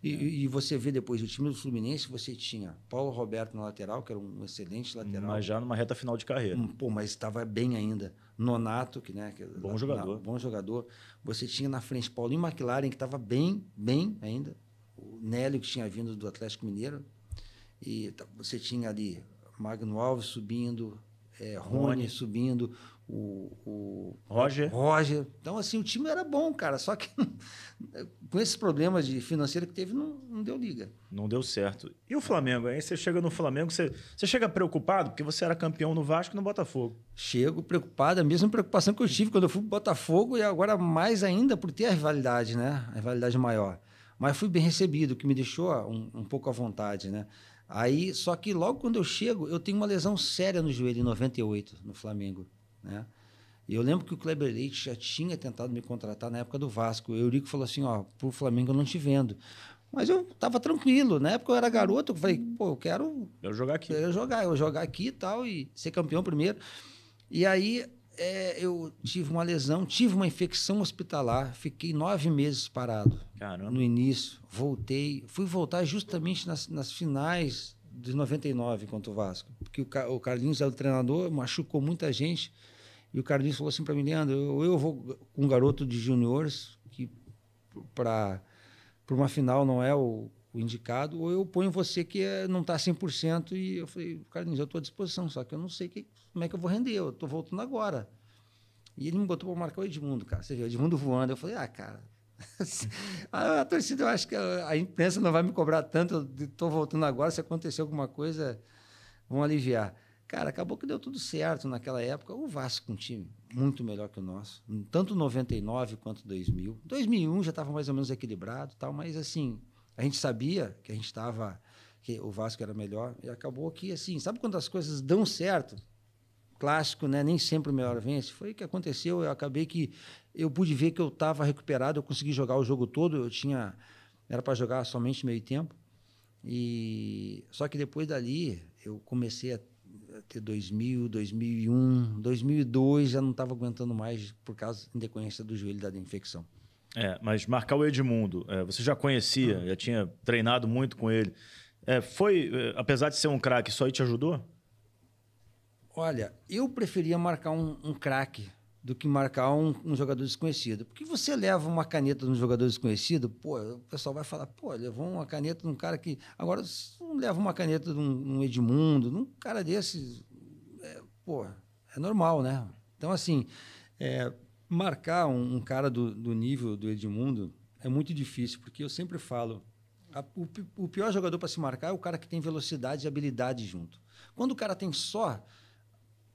E você vê depois, o time do Fluminense, você tinha Paulo Roberto na lateral, que era um excelente lateral. Mas já numa reta final de carreira. Mas estava bem ainda. Nonato, que bom jogador. Bom jogador. Você tinha na frente Paulinho McLaren, que estava bem ainda. O Nélio, que tinha vindo do Atlético Mineiro. E você tinha ali Magno Alves subindo, Rony subindo, o Roger. Então, assim, o time era bom, cara. Só que com esses problemas de financeiro que teve, não deu liga. Não deu certo. E o Flamengo? Aí você chega no Flamengo, você chega preocupado, porque você era campeão no Vasco e no Botafogo. Chego preocupado, a mesma preocupação que eu tive quando eu fui pro Botafogo e agora mais ainda por ter a rivalidade, né? A rivalidade maior. Mas fui bem recebido, o que me deixou um pouco à vontade, né? Aí, só que logo quando eu chego, eu tenho uma lesão séria no joelho, em 98, no Flamengo, né? E eu lembro que o Kleber Leite já tinha tentado me contratar na época do Vasco. O Eurico falou assim, pro Flamengo eu não te vendo. Mas eu estava tranquilo. Na época eu era garoto, eu falei, pô, eu quero jogar aqui. eu jogar aqui e tal, e ser campeão primeiro. E aí eu tive uma lesão, tive uma infecção hospitalar, fiquei 9 meses parado. Caramba. No início. Fui voltar justamente nas finais de 99 contra o Vasco. Porque o Carlinhos era o treinador, machucou muita gente. E o Carlinhos falou assim para mim, Leandro, eu vou com um garoto de juniores, que para uma final não é o indicado, ou eu ponho você que não está 100%. E eu falei, Carlinhos, eu estou à disposição, só que eu não sei como é que eu vou render, eu estou voltando agora. E ele me botou para marcar o Edmundo, cara. Você viu, o Edmundo voando. Eu falei, cara, a torcida, eu acho que a imprensa não vai me cobrar tanto, eu estou voltando agora, se acontecer alguma coisa, vão aliviar. Cara, acabou que deu tudo certo naquela época. O Vasco, um time muito melhor que o nosso, tanto 99 quanto 2000. 2001 já estava mais ou menos equilibrado, tal, mas assim, a gente sabia que o Vasco era melhor, e acabou que, assim, sabe quando as coisas dão certo? Clássico, né? Nem sempre o melhor vence. Foi o que aconteceu. Eu pude ver que eu estava recuperado, eu consegui jogar o jogo todo, era para jogar somente meio tempo. Só que depois dali, eu comecei a ter 2000, 2001, 2002, já não estava aguentando mais por causa da decorrência do joelho da infecção. Mas marcar o Edmundo, você já conhecia, já tinha treinado muito com ele. Apesar de ser um craque, isso aí te ajudou? Olha, eu preferia marcar um craque do que marcar um jogador desconhecido. Porque você leva uma caneta de um jogador desconhecido, pô, o pessoal vai falar, pô, levou uma caneta de um cara que... Agora, se não leva uma caneta de um Edmundo, de um cara desses, pô, é normal, né? Então, assim, marcar um cara do nível do Edmundo é muito difícil, porque eu sempre falo, o pior jogador para se marcar é o cara que tem velocidade e habilidade junto. Quando o cara tem só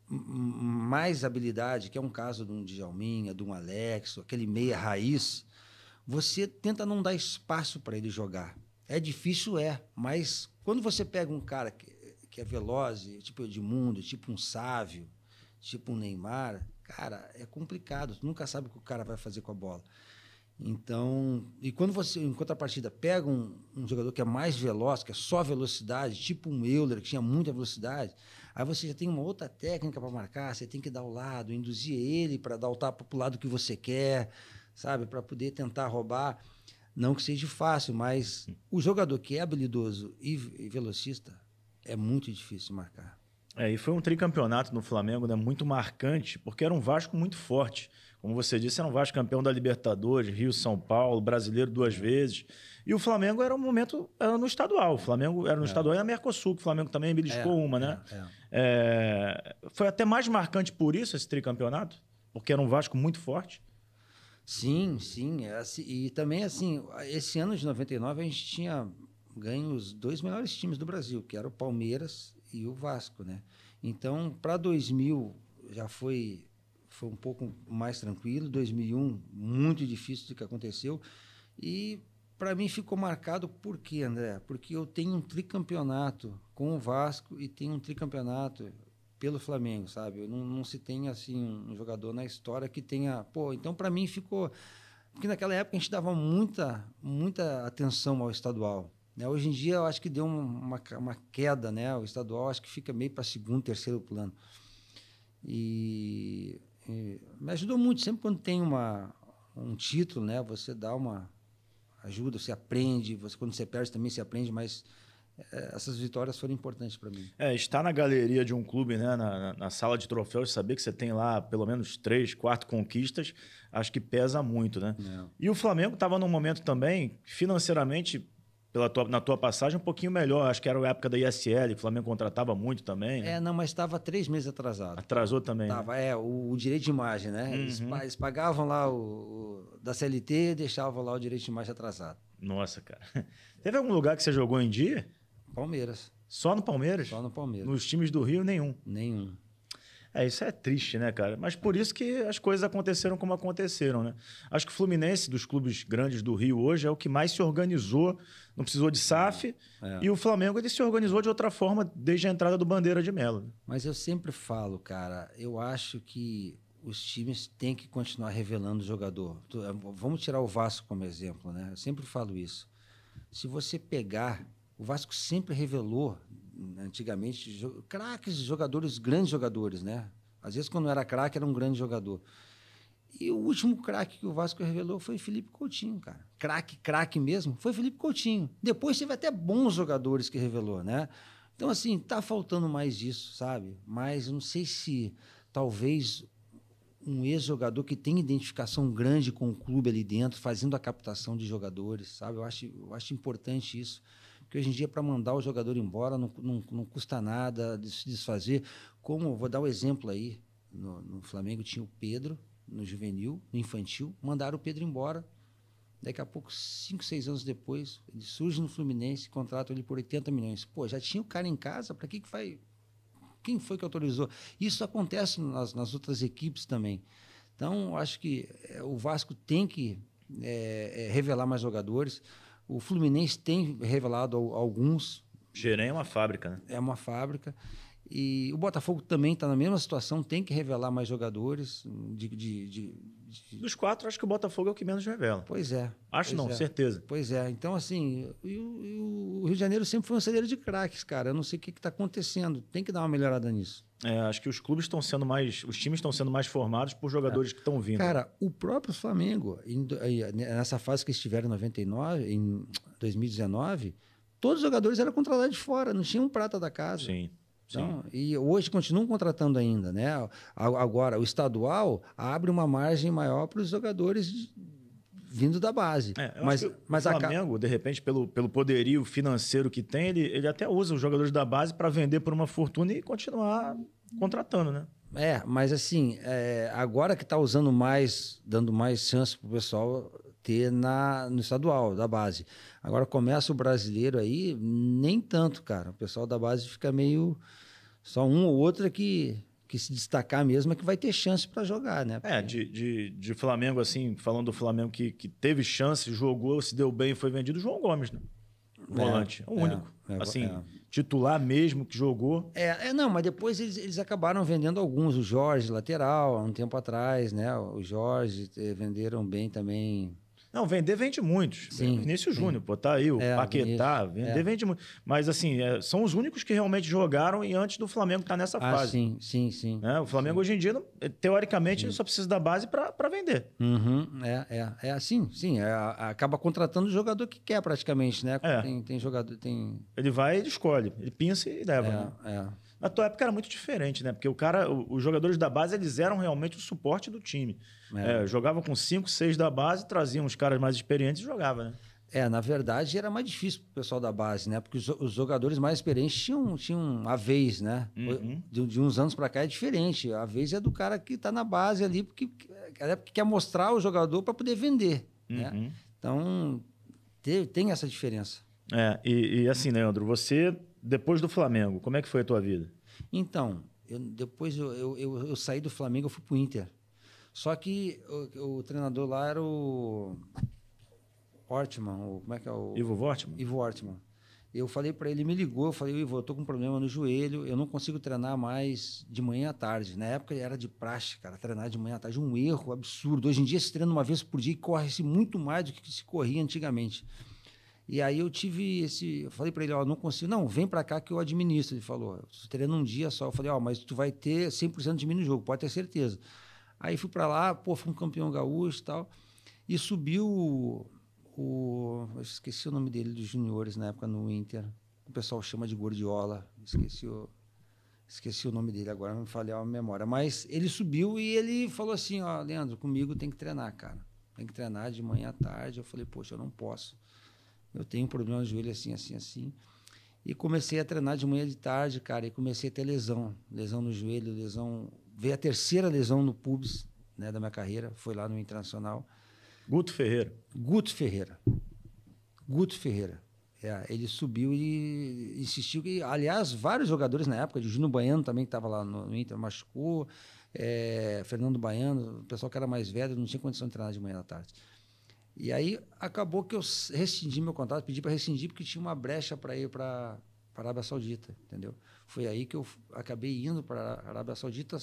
mais habilidade, que é um caso de um Djalminha, de um Alex, aquele meia raiz, você tenta não dar espaço para ele jogar. É difícil, mas quando você pega um cara que é veloz, tipo Edmundo, tipo um Sávio, tipo um Neymar, cara, é complicado, tu nunca sabe o que o cara vai fazer com a bola. Então, e quando você, em contrapartida, pega um jogador que é mais veloz, que é só velocidade, tipo um Euler, que tinha muita velocidade, aí você já tem uma outra técnica para marcar, você tem que dar o lado, induzir ele para dar o tapa para o lado que você quer, sabe? Para poder tentar roubar. Não que seja fácil, mas o jogador que é habilidoso e velocista é muito difícil de marcar. E foi um tricampeonato no Flamengo, né, muito marcante, porque era um Vasco muito forte. Como você disse, era um Vasco campeão da Libertadores, Rio, São Paulo, brasileiro 2 vezes. E o Flamengo era no estadual. O Flamengo era no estadual e na Mercosul, que o Flamengo também beliscou uma, né? Foi até mais marcante por isso esse tricampeonato, porque era um Vasco muito forte. Sim. E também, assim, esse ano de 99 a gente tinha ganho os 2 melhores times do Brasil, que era o Palmeiras e o Vasco, né? Então, para 2000 já foi um pouco mais tranquilo. 2001, muito difícil do que aconteceu. E para mim ficou marcado por quê, André? Porque eu tenho um tricampeonato com o Vasco e tenho um tricampeonato pelo Flamengo, sabe? Não se tem assim um jogador na história que tenha... Então para mim ficou... Porque naquela época a gente dava muita atenção ao estadual. Né? Hoje em dia eu acho que deu uma queda, né? O estadual acho que fica meio para segundo, terceiro plano. E me ajudou muito. Sempre quando tem um título, né? Você dá uma ajuda, você aprende. Quando você perde também você aprende, mas essas vitórias foram importantes para mim. Estar na galeria de um clube, né, na sala de troféus, saber que você tem lá pelo menos 3, 4 conquistas, acho que pesa muito, né? E o Flamengo estava num momento também, financeiramente, na tua passagem, um pouquinho melhor. Acho que era a época da ISL, o Flamengo contratava muito também. Né? Mas estava 3 meses atrasado. Atrasou também. Tava, né? O direito de imagem, né? Eles pagavam lá da CLT e deixavam lá o direito de imagem atrasado. Nossa, cara. Teve algum lugar que você jogou em dia? Palmeiras. Só no Palmeiras? Só no Palmeiras. Nos times do Rio, nenhum? Nenhum. Isso é triste, né, cara? Mas por isso que as coisas aconteceram como aconteceram, né? Acho que o Fluminense, dos clubes grandes do Rio hoje, é o que mais se organizou, não precisou de SAF, e o Flamengo ele se organizou de outra forma desde a entrada do Bandeira de Melo. Mas eu sempre falo, cara, eu acho que os times têm que continuar revelando o jogador. Vamos tirar o Vasco como exemplo, né? Eu sempre falo isso. se você pegar, o Vasco sempre revelou, antigamente, craques, jogadores, grandes jogadores, né? Às vezes, quando era craque, era um grande jogador. E o último craque que o Vasco revelou foi Felipe Coutinho, cara. Craque mesmo, foi Felipe Coutinho. Depois teve até bons jogadores que revelou, né? Então, assim, tá faltando mais disso, sabe? Mas eu não sei se talvez um ex-jogador que tem identificação grande com o clube ali dentro, fazendo a captação de jogadores, sabe? Eu acho importante isso. Porque hoje em dia, para mandar o jogador embora, não custa nada de se desfazer. Como, vou dar um exemplo aí, no Flamengo tinha o Pedro, no juvenil, no infantil, mandaram o Pedro embora. Daqui a pouco, 5, 6 anos depois, ele surge no Fluminense, contratam ele por 80 milhões. Pô, já tinha o cara em casa, para que vai... Quem foi que autorizou? Isso acontece nas outras equipes também. Então, acho que o Vasco tem que revelar mais jogadores. O Fluminense tem revelado alguns. Xerém é uma fábrica, né? É uma fábrica. E o Botafogo também está na mesma situação, tem que revelar mais jogadores. Dos 4, acho que o Botafogo é o que menos revela. Pois é. Acho não, certeza. Pois é. Então, assim, o Rio de Janeiro sempre foi um celeiro de craques, cara. Eu não sei o que está acontecendo. Tem que dar uma melhorada nisso. Acho que os clubes estão sendo mais... Os times estão sendo mais formados por jogadores que estão vindo. Cara, o próprio Flamengo, nessa fase que estiveram em 2019, todos os jogadores eram contratados de fora, não tinha um prata da casa. Sim. Então, e hoje continuam contratando ainda, né? Agora, o estadual abre uma margem maior para os jogadores vindo da base. Mas o Flamengo, de repente, pelo poderio financeiro que tem, ele até usa os jogadores da base para vender por uma fortuna e continuar contratando, né? Mas assim, agora que está usando mais, dando mais chance para o pessoal ter no estadual, da base. Agora começa o brasileiro aí, nem tanto, cara. O pessoal da base fica meio... Só um ou outro que se destacar mesmo é que vai ter chance para jogar, né? Porque... de Flamengo, assim, falando do Flamengo que teve chance, jogou, se deu bem e foi vendido, o João Gomes, né? Volante, o único. Titular mesmo, que jogou. Não, mas depois eles acabaram vendendo alguns. O Jorge, lateral, há um tempo atrás, né? O Jorge venderam bem também... Não, vende muitos. Sim, Vinícius Júnior, tá aí, o Paquetá, vende muito. Mas, assim, são os únicos que realmente jogaram e antes do Flamengo estar nessa fase. Sim. O Flamengo hoje em dia, teoricamente, ele só precisa da base para vender. Sim. Acaba contratando o jogador que quer, praticamente, né? Tem jogador... Ele vai, ele escolhe, ele pinça e leva. Na tua época era muito diferente, né? Porque os jogadores da base, eles eram realmente o suporte do time. Jogavam com 5, 6 da base, traziam os caras mais experientes e jogavam, né? Na verdade, era mais difícil pro pessoal da base, né? Porque os jogadores mais experientes tinham a vez, né? Uhum. De uns anos para cá é diferente. A vez é do cara que está na base ali, porque quer mostrar o jogador para poder vender, né? Então, tem essa diferença. E assim, Leandro, você... Depois do Flamengo, como é que foi a tua vida? Então, depois eu saí do Flamengo, eu fui pro Inter. Só que o treinador lá era o Ortmann, como é que é o... Ivo Wortmann? Ivo Wortmann. Eu falei para ele, me ligou, eu falei, Ivo, eu tô com um problema no joelho, eu não consigo treinar mais de manhã à tarde. Na época era de praxe, cara, treinar de manhã à tarde, um erro absurdo. Hoje em dia se treina uma vez por dia e corre-se muito mais do que se corria antigamente. E aí eu falei para ele, não consigo, não, vem para cá que eu administro. Ele falou, você treina um dia só. Eu falei, mas tu vai ter 100% de mim no jogo, pode ter certeza. Aí fui para lá, fui um campeão gaúcho e tal, e subiu eu esqueci o nome dele, dos juniores na época no Inter, o pessoal chama de Gordiola, esqueci o nome dele agora, não me falei a memória, mas ele subiu e ele falou assim, Leandro, comigo tem que treinar, cara, tem que treinar de manhã à tarde. Eu falei, poxa, eu não posso. Eu tenho um problema no joelho assim. E comecei a treinar de manhã e de tarde, cara, e comecei a ter lesão no joelho, veio a terceira lesão no pubis, né, da minha carreira, foi lá no Internacional. Guto Ferreira. Ele subiu e insistiu, que, aliás, vários jogadores na época, de Júnior Baiano também, que estava lá no Inter, machucou, Fernando Baiano, o pessoal que era mais velho, não tinha condição de treinar de manhã à tarde. E aí acabou que eu rescindi meu contrato, pedi para rescindir porque tinha uma brecha para ir para a Arábia Saudita, entendeu? Foi aí que eu acabei indo para a Arábia Saudita,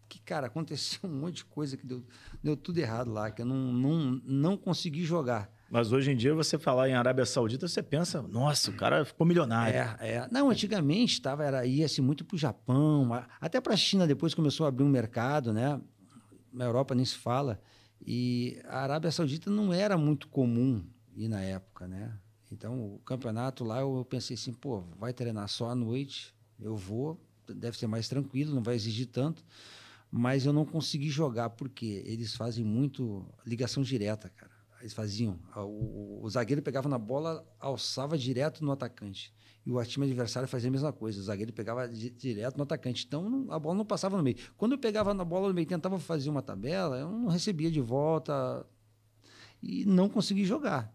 que, cara, aconteceu um monte de coisa que deu tudo errado lá, que eu não consegui jogar. Mas hoje em dia, você falar em Arábia Saudita, você pensa, nossa, o cara ficou milionário. Não, antigamente ia-se muito para o Japão, até para a China, depois começou a abrir um mercado, né? Na Europa nem se fala. E a Arábia Saudita não era muito comum ir na época, né? Então, o campeonato lá, eu pensei assim, pô, vai treinar só à noite, eu vou, deve ser mais tranquilo, não vai exigir tanto. Mas eu não consegui jogar, porque eles fazem muito ligação direta, cara. Eles faziam. O zagueiro pegava na bola, alçava direto no atacante. E o time adversário fazia a mesma coisa. O zagueiro pegava direto no atacante. Então, a bola não passava no meio. Quando eu pegava na bola no meio e tentava fazer uma tabela, eu não recebia de volta e não consegui jogar.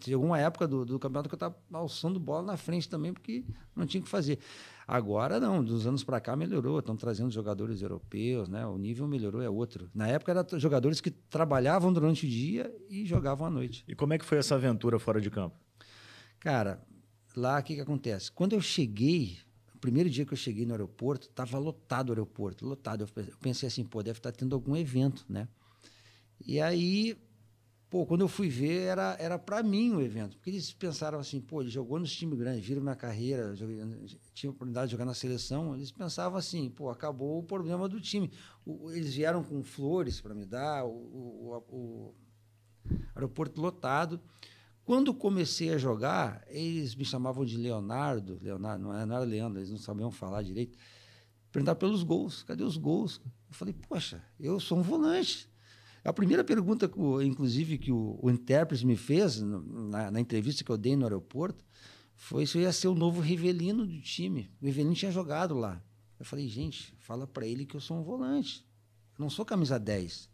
Chegou uma época do campeonato que eu estava alçando bola na frente também, porque não tinha o que fazer. Agora não, dos anos para cá melhorou, estão trazendo jogadores europeus, né? O nível melhorou, é outro. Na época eram jogadores que trabalhavam durante o dia e jogavam à noite. E como é que foi essa aventura fora de campo? Cara, lá o que acontece? Quando eu cheguei, o primeiro dia que eu cheguei no aeroporto, estava lotado o aeroporto, lotado. Eu pensei assim, pô, deve estar tendo algum evento, né? E aí... Pô, quando eu fui ver, era para mim o evento. Porque eles pensaram assim, pô, ele jogou nos times grandes, viram minha carreira, tinha a oportunidade de jogar na seleção. Eles pensavam assim, pô, acabou o problema do time. Eles vieram com flores para me dar, o aeroporto lotado. Quando comecei a jogar, eles me chamavam de Leonardo, não era Leandro, eles não sabiam falar direito. Perguntaram pelos gols, cadê os gols? Eu falei, poxa, eu sou um volante. A primeira pergunta, inclusive, que o intérprete me fez na entrevista que eu dei no aeroporto foi se eu ia ser o novo Rivelino do time. O Rivelino tinha jogado lá. Eu falei, gente, fala para ele que eu sou um volante. Eu não sou camisa 10.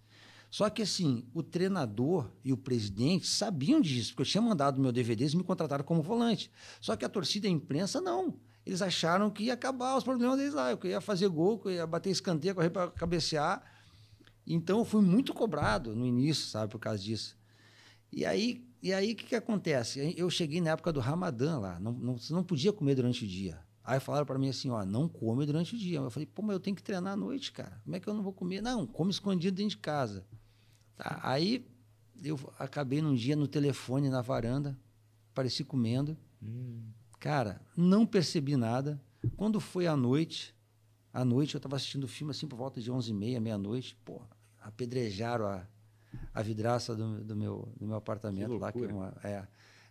Só que, assim, o treinador e o presidente sabiam disso, porque eu tinha mandado meu DVD e me contrataram como volante. Só que a torcida e a imprensa, não. Eles acharam que ia acabar os problemas deles lá. Eu ia fazer gol, eu ia bater escanteio, correr para cabecear. Então, eu fui muito cobrado no início, sabe, por causa disso. E aí o que acontece? Eu cheguei na época do Ramadã lá, você não podia comer durante o dia. Aí falaram para mim assim, ó, não come durante o dia. Eu falei, pô, mas eu tenho que treinar à noite, cara. Como é que eu não vou comer? Não, come escondido dentro de casa. Tá? Aí eu acabei num dia no telefone, na varanda, apareci comendo. Cara, não percebi nada. Quando foi à noite eu estava assistindo o filme assim por volta de 11h30, meia-noite. Pô, apedrejaram a vidraça do meu apartamento lá.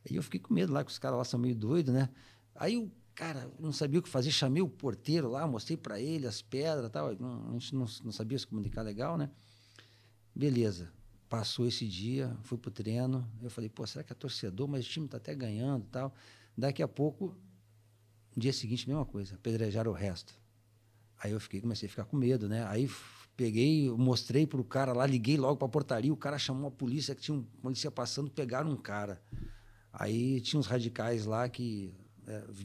E eu fiquei com medo lá, que os caras lá são meio doidos, né? Aí o cara não sabia o que fazer, chamei o porteiro lá, mostrei para ele as pedras e tal. A gente não sabia se comunicar legal, né? Beleza. Passou esse dia, fui pro treino. Eu falei, pô, será que é torcedor? Mas o time tá até ganhando e tal. Daqui a pouco, no dia seguinte, mesma coisa, apedrejaram o resto. Aí eu comecei a ficar com medo, né? Aí peguei, mostrei pro cara lá, liguei logo pra portaria, o cara chamou a polícia, que tinha uma polícia passando, pegaram um cara. Aí tinha uns radicais lá que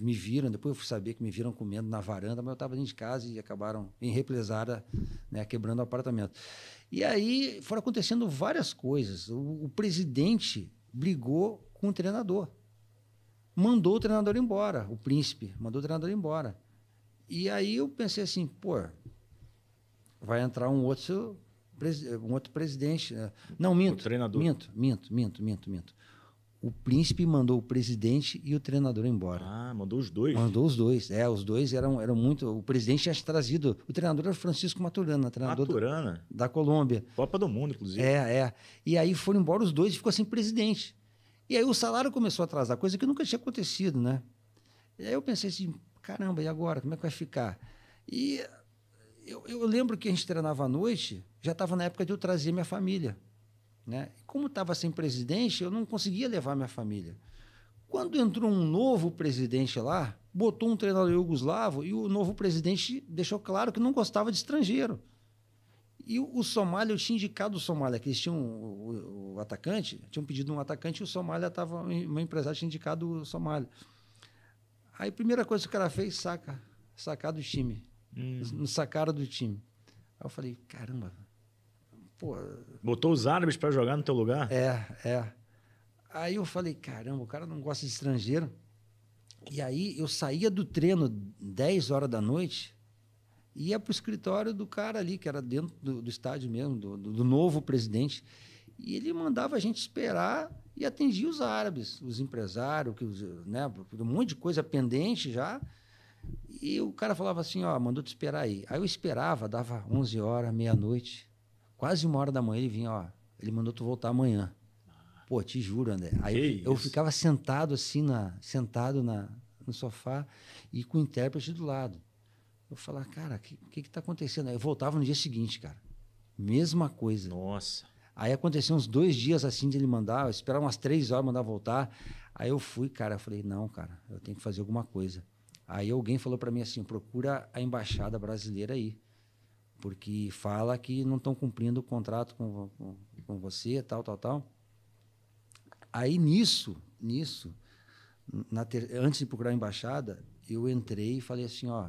me viram, depois eu fui saber que me viram comendo na varanda, mas eu estava dentro de casa e acabaram em represária, né, quebrando o apartamento. E aí foram acontecendo várias coisas. O presidente brigou com o treinador. Mandou o treinador embora, o príncipe, mandou o treinador embora. E aí eu pensei assim, pô, vai entrar um outro presidente. Não, minto. O treinador. Minto. O príncipe mandou o presidente e o treinador embora. Ah, mandou os dois? Mandou os dois. Os dois eram muito... O presidente tinha trazido... O treinador era o Francisco Maturana, treinador da Colômbia. Copa do Mundo, inclusive. E aí foram embora os dois e ficou sem presidente. E aí o salário começou a atrasar, coisa que nunca tinha acontecido, né? E aí eu pensei assim, caramba, e agora? Como é que vai ficar? E eu lembro que a gente treinava à noite, já estava na época de eu trazer minha família, né? Como estava sem presidente, eu não conseguia levar minha família. Quando entrou um novo presidente lá, botou um treinador iugoslavo e o novo presidente deixou claro que não gostava de estrangeiro. E o Somália, eu tinha indicado o Somália, que eles tinham o atacante, tinham pedido um atacante e o Somália estava, meu empresário tinha indicado o Somália. Aí a primeira coisa que o cara fez, sacar do time. Nos sacaram do time. Aí eu falei, caramba, pô... Botou os árabes para jogar no teu lugar? Aí eu falei, caramba, o cara não gosta de estrangeiro. E aí eu saía do treino 10 horas da noite, ia para o escritório do cara ali, que era dentro do estádio mesmo, do novo presidente. E ele mandava a gente esperar e atendia os árabes, os empresários, né, um monte de coisa pendente já. E o cara falava assim, ó, mandou te esperar aí. Aí eu esperava, dava 11 horas, meia-noite, quase 1 hora da manhã, ele vinha, ó, ele mandou tu voltar amanhã. Pô, te juro, André. Aí eu ficava sentado assim, no sofá e com o intérprete do lado. Eu falava, cara, o que tá acontecendo? Aí eu voltava no dia seguinte, cara. Mesma coisa. Nossa. Aí aconteceu uns 2 dias assim de ele mandar, eu esperava umas 3 horas mandar voltar. Aí eu fui, cara, eu falei, não, cara, eu tenho que fazer alguma coisa. Aí alguém falou para mim assim, procura a embaixada brasileira aí, porque fala que não estão cumprindo o contrato com você, tal. Aí nisso, antes de procurar a embaixada, eu entrei e falei assim, ó,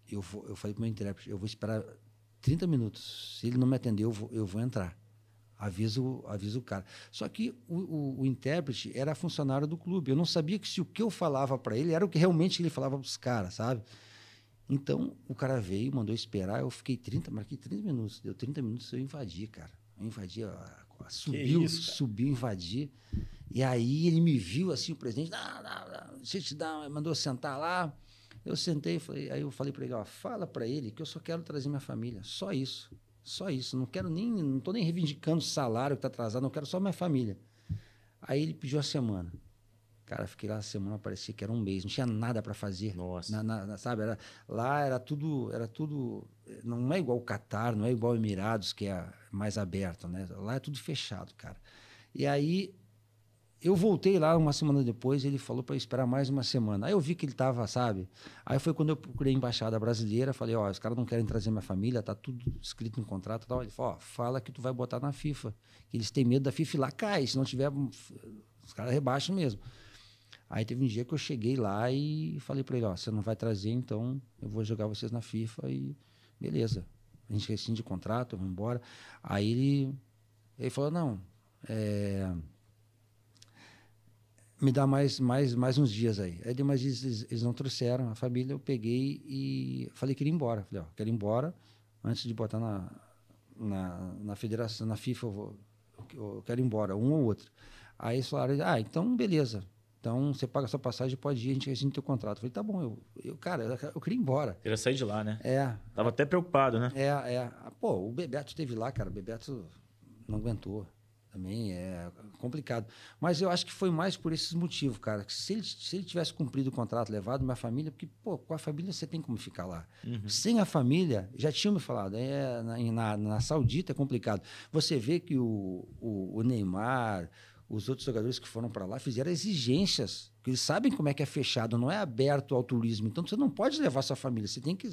eu falei para o meu intérprete, eu vou esperar 30 minutos, se ele não me atender, eu vou entrar. Aviso o cara. Só que o intérprete era funcionário do clube. Eu não sabia que se o que eu falava para ele era o que realmente ele falava para os caras, sabe? Então, o cara veio, mandou esperar, eu marquei 30 minutos. Deu 30 minutos, eu invadi, cara. Eu invadi, subiu, invadi. E aí ele me viu assim, o presidente, mandou sentar lá. Eu sentei, aí eu falei para ele, ó, fala para ele que eu só quero trazer minha família, só isso. Só isso, não estou nem reivindicando o salário que está atrasado, não quero só minha família. Aí ele pediu a semana. Cara, fiquei lá a semana, parecia que era um mês, não tinha nada para fazer. Nossa. Sabe, lá era tudo, não é igual o Catar, não é igual o Emirados, que é mais aberto, né? Lá é tudo fechado, cara. E aí eu voltei lá uma semana depois, ele falou para esperar mais uma semana. Aí eu vi que ele estava, sabe? Aí foi quando eu procurei a embaixada brasileira, falei, ó, os caras não querem trazer minha família, tá tudo escrito no contrato e tal. Ele falou, ó, fala que tu vai botar na FIFA, que eles têm medo da FIFA e lá cai, se não tiver, os caras rebaixam mesmo. Aí teve um dia que eu cheguei lá e falei para ele, ó, você não vai trazer, então eu vou jogar vocês na FIFA e beleza. A gente rescinde o contrato, vamos embora. Aí ele falou, não, me dá mais uns dias aí. Aí deu mais dias, eles não trouxeram a família, eu peguei e falei que iria embora. Falei, ó, quero ir embora, antes de botar na federação, na FIFA, eu quero ir embora, um ou outro. Aí eles falaram, então beleza. Então você paga a sua passagem, pode ir, a gente rescinde o teu contrato. Eu falei, tá bom, cara, eu queria ir embora. Queria sair de lá, né? É. Tava até preocupado, né? Pô, o Bebeto esteve lá, cara, o Bebeto não aguentou. Também é complicado. Mas eu acho que foi mais por esses motivos, cara. Que se ele tivesse cumprido o contrato, levado minha família, porque, pô, com a família você tem como ficar lá. Uhum. Sem a família, já tinham me falado, na Saudita é complicado. Você vê que o Neymar, os outros jogadores que foram para lá, fizeram exigências, que eles sabem como é que é fechado, não é aberto ao turismo. Então, você não pode levar sua família, você tem que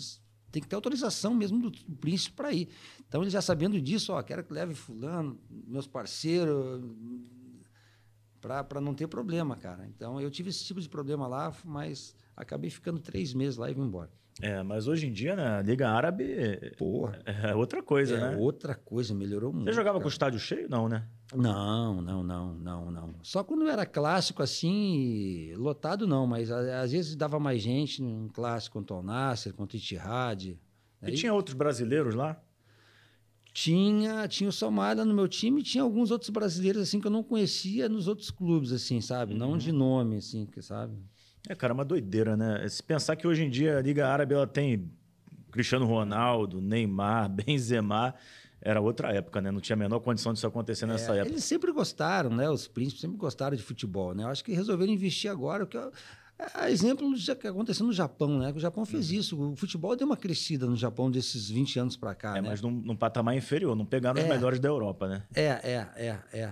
ter autorização mesmo do príncipe para ir. Então, ele já sabendo disso, ó, quero que leve fulano, meus parceiros, para não ter problema, cara. Então, eu tive esse tipo de problema lá, mas acabei ficando 3 meses lá e vim embora. Mas hoje em dia, né, a Liga Árabe é outra coisa, né? É outra coisa, melhorou muito. Você jogava cara. Com o estádio cheio? Não, né? Não. Só quando era clássico, assim, lotado não, mas às vezes dava mais gente num clássico contra o Al-Nassr, contra o Ittihad. E tinha outros brasileiros lá? Tinha o Somália no meu time e tinha alguns outros brasileiros, assim, que eu não conhecia nos outros clubes, assim, sabe? Não de nome, assim, sabe? Cara, uma doideira, né? Se pensar que hoje em dia a Liga Árabe ela tem Cristiano Ronaldo, Neymar, Benzema, era outra época, né? Não tinha a menor condição disso acontecer nessa época. Eles sempre gostaram, né? Os príncipes sempre gostaram de futebol, né? Eu acho que resolveram investir agora, exemplo do que aconteceu no Japão, né? O Japão fez isso. O futebol deu uma crescida no Japão desses 20 anos para cá, né? Mas num patamar inferior, não pegaram os melhores da Europa, né?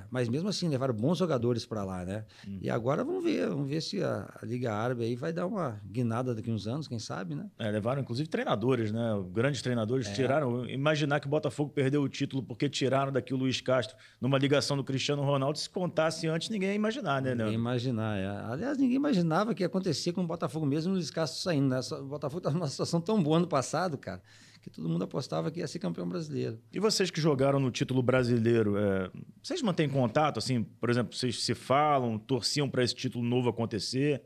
Mas mesmo assim, levaram bons jogadores para lá, né? E agora vamos ver se a Liga Árabe aí vai dar uma guinada daqui a uns anos, quem sabe, né? Levaram, inclusive, treinadores, né? Grandes treinadores tiraram. Imaginar que o Botafogo perdeu o título porque tiraram daqui o Luiz Castro numa ligação do Cristiano Ronaldo, se contasse antes, ninguém ia imaginar, né? Ninguém ia imaginar, Aliás, ninguém imaginava que ia acontecer com o Botafogo mesmo, o Luiz Castro saindo, né? O Botafogo estava numa situação tão boa ano passado, cara, que todo mundo apostava que ia ser campeão brasileiro. E vocês que jogaram no título brasileiro, vocês mantêm contato, assim, por exemplo, vocês se falam, torciam para esse título novo acontecer?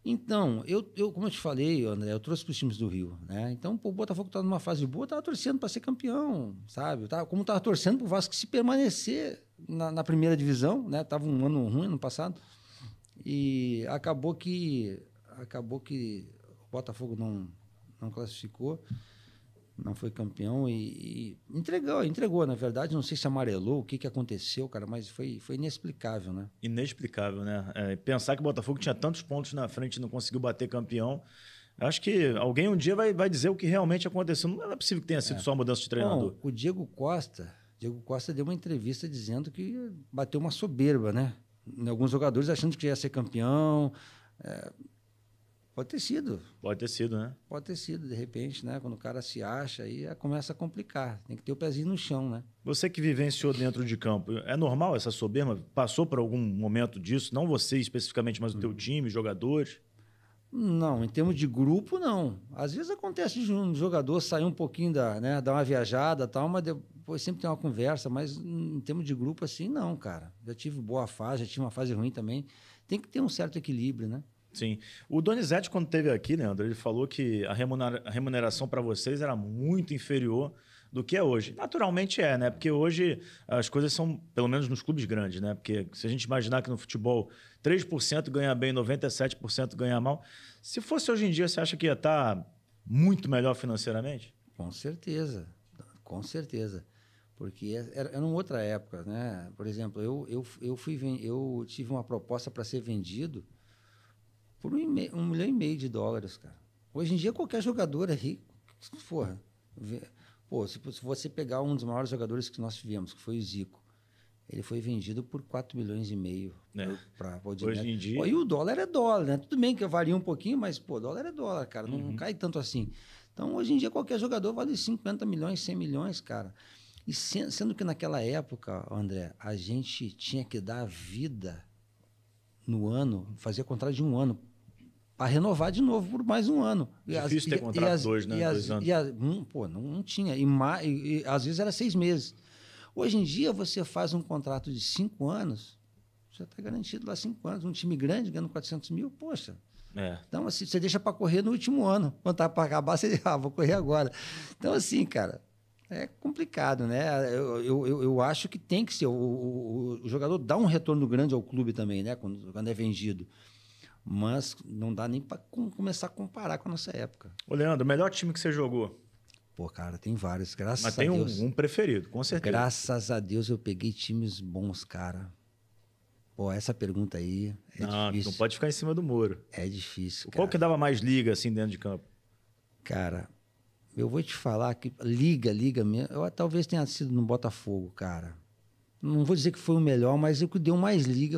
Então, eu como eu te falei, André, eu trouxe para os times do Rio, né? Então, o Botafogo estava numa fase boa, estava torcendo para ser campeão, sabe? Como estava torcendo para o Vasco se permanecer na primeira divisão, né? Tava um ano ruim ano passado. E acabou que o Botafogo não classificou, não foi campeão e entregou, na verdade. Não sei se amarelou, o que aconteceu, cara, mas foi inexplicável, né? Inexplicável, né? Pensar que o Botafogo tinha tantos pontos na frente e não conseguiu bater campeão. Acho que alguém um dia vai dizer o que realmente aconteceu. Não é possível que tenha sido só mudança de treinador. Bom, o Diego Costa deu uma entrevista dizendo que bateu uma soberba, né? Em alguns jogadores achando que ia ser campeão. Pode ter sido. Pode ter sido, né? Pode ter sido, de repente, né? Quando o cara se acha, aí começa a complicar. Tem que ter o pezinho no chão, né? Você que vivenciou dentro de campo, é normal essa soberba? Passou por algum momento disso? Não você especificamente, mas o teu time, jogadores? Não, em termos de grupo, não. Às vezes acontece de um jogador sair um pouquinho dar uma viajada e tal, mas depois sempre tem uma conversa, mas em termos de grupo, assim, não, cara. Já tive boa fase, já tive uma fase ruim também. Tem que ter um certo equilíbrio, né? Sim. O Donizete, quando esteve aqui, Leandro, ele falou que a remuneração para vocês era muito inferior do que é hoje. Naturalmente né? Porque hoje as coisas são, pelo menos nos clubes grandes, né? Porque se a gente imaginar que no futebol 3% ganha bem, 97% ganha mal, se fosse hoje em dia, você acha que ia estar muito melhor financeiramente? Com certeza, com certeza. Porque era uma outra época, né? Por exemplo, eu tive uma proposta para ser vendido por $1,5 milhão, cara. Hoje em dia, qualquer jogador é rico. Porra. Pô, se você pegar um dos maiores jogadores que nós tivemos, que foi o Zico, ele foi vendido por $4,5 milhões para o Hoje em dia... Pô, e o dólar é dólar, né? Tudo bem que varia um pouquinho, mas, pô, dólar é dólar, cara. Não cai tanto assim. Então, hoje em dia, qualquer jogador vale 50 milhões, 100 milhões, cara. E sendo que naquela época, André, a gente tinha que dar vida no ano, fazer contrato de um ano, para renovar de novo por mais um ano. Difícil ter contrato dois, né? 2 anos. Pô, não tinha. E às vezes era 6 meses. Hoje em dia, você faz um contrato de 5 anos, já está garantido lá 5 anos. Um time grande ganhando 400 mil, poxa. Então, assim, você deixa para correr no último ano. Quando está para acabar, você diz, vou correr agora. Então, assim, cara, é complicado, né? Eu acho que tem que ser. O jogador dá um retorno grande ao clube também, né? Quando é vendido. Mas não dá nem para começar a comparar com a nossa época. Ô, Leandro, o melhor time que você jogou? Pô, cara, tem vários, graças a Deus. Mas tem um preferido, com certeza. Graças a Deus eu peguei times bons, cara. Pô, essa pergunta aí difícil. Não pode ficar em cima do muro. É difícil, cara. Qual que dava mais liga, assim, dentro de campo? Cara, eu vou te falar que liga mesmo. Eu talvez tenha sido no Botafogo, cara. Não vou dizer que foi o melhor, mas o que deu mais liga.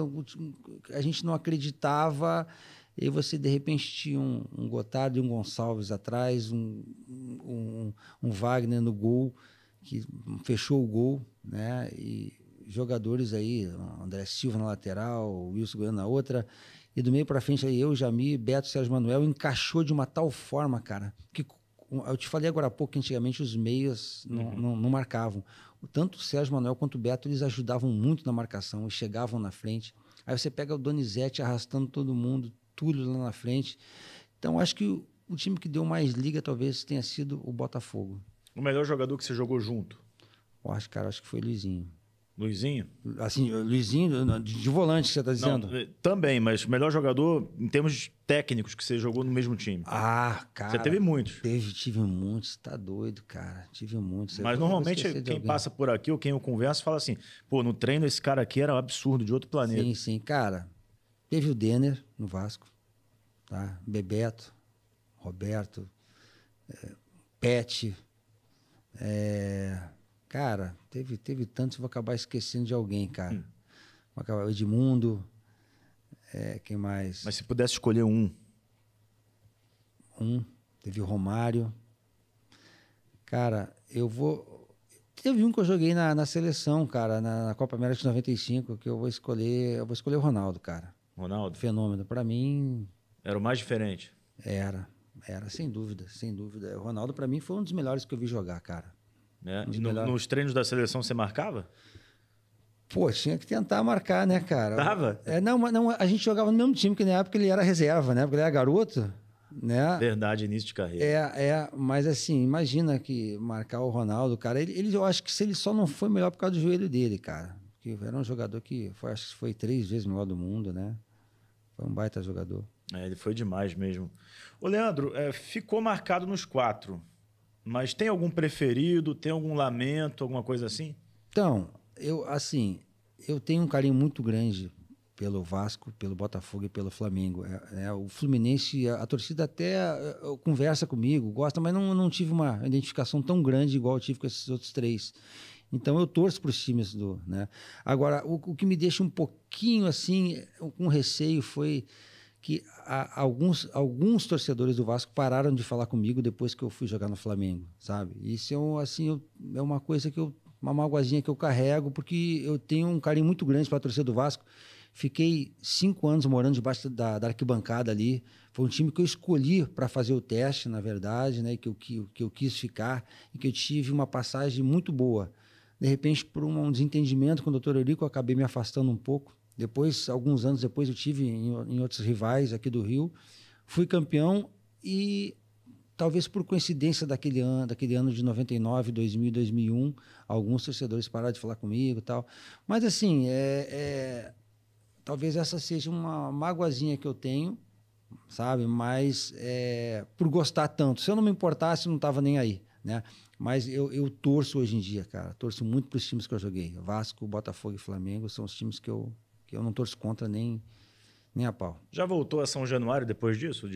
A gente não acreditava. E você, de repente, tinha um Gotardo e um Gonçalves atrás, um Wagner no gol, que fechou o gol, né? E jogadores aí, André Silva na lateral, o Wilson Goiano na outra. E do meio para frente, aí eu, Jamir, Beto, Sérgio Manuel, encaixou de uma tal forma, cara, que eu te falei agora há pouco que antigamente os meias não marcavam. Tanto o Sérgio Manuel quanto o Beto, eles ajudavam muito na marcação e chegavam na frente. Aí você pega o Donizete arrastando todo mundo, Túlio lá na frente. Então, acho que o time que deu mais liga talvez tenha sido o Botafogo. O melhor jogador que você jogou junto? Acho que foi Luizinho. Luizinho? Assim, Luizinho, de volante, que você está dizendo? Não, também, mas o melhor jogador em termos técnicos que você jogou no mesmo time. Cara. Você teve muitos. Tive muitos, tá doido, cara. Tive muitos. Mas normalmente quem passa por aqui ou quem eu converso fala assim, pô, no treino esse cara aqui era um absurdo, de outro planeta. Sim, cara. Teve o Denner no Vasco, tá? Bebeto, Roberto, Pet, cara, teve tantos, vou acabar esquecendo de alguém, cara. Vou acabar, o Edmundo, quem mais? Mas se pudesse escolher um. Teve o Romário. Cara, teve um que eu joguei na seleção, cara, na Copa América de 95, que eu vou escolher o Ronaldo, cara. Ronaldo? Fenômeno. Para mim... Era o mais diferente? Era, sem dúvida, sem dúvida. O Ronaldo, para mim, foi um dos melhores que eu vi jogar, cara. E nos treinos da seleção você marcava? Pô, tinha que tentar marcar, né, cara? Tava? Não, a gente jogava no mesmo time, que na época ele era reserva, né? Porque ele era garoto, né? Verdade, início de carreira. Mas assim, imagina que marcar o Ronaldo, cara, eu acho que se ele só não foi melhor por causa do joelho dele, cara. que era um jogador que acho que foi 3 vezes melhor do mundo, né? Foi um baita jogador. Ele foi demais mesmo. Ô, Leandro, ficou marcado nos 4, mas tem algum preferido, tem algum lamento, alguma coisa assim? Então, eu tenho um carinho muito grande pelo Vasco, pelo Botafogo e pelo Flamengo. O Fluminense, a torcida até conversa comigo, gosta, mas não tive uma identificação tão grande igual eu tive com esses outros 3. Então eu torço para os times né? Agora, o que me deixa um pouquinho assim, com receio foi que alguns torcedores do Vasco pararam de falar comigo depois que eu fui jogar no Flamengo, sabe? Isso é uma coisa uma magoazinha que eu carrego, porque eu tenho um carinho muito grande para a torcida do Vasco. Fiquei 5 anos morando debaixo da arquibancada ali. Foi um time que eu escolhi para fazer o teste, na verdade, né? Que eu quis ficar e que eu tive uma passagem muito boa. De repente, por um desentendimento com o Dr. Eurico, eu acabei me afastando um pouco. Depois, alguns anos depois, eu tive em outros rivais aqui do Rio. Fui campeão e, talvez por coincidência daquele ano de 99, 2000 e 2001, alguns torcedores pararam de falar comigo e tal. Mas, assim, talvez essa seja uma magoazinha que eu tenho, sabe? Mas por gostar tanto. Se eu não me importasse, eu não estava nem aí, né? Mas eu torço hoje em dia, cara. Torço muito para os times que eu joguei. Vasco, Botafogo e Flamengo são os times que eu não torço contra nem a pau. Já voltou a São Januário depois disso?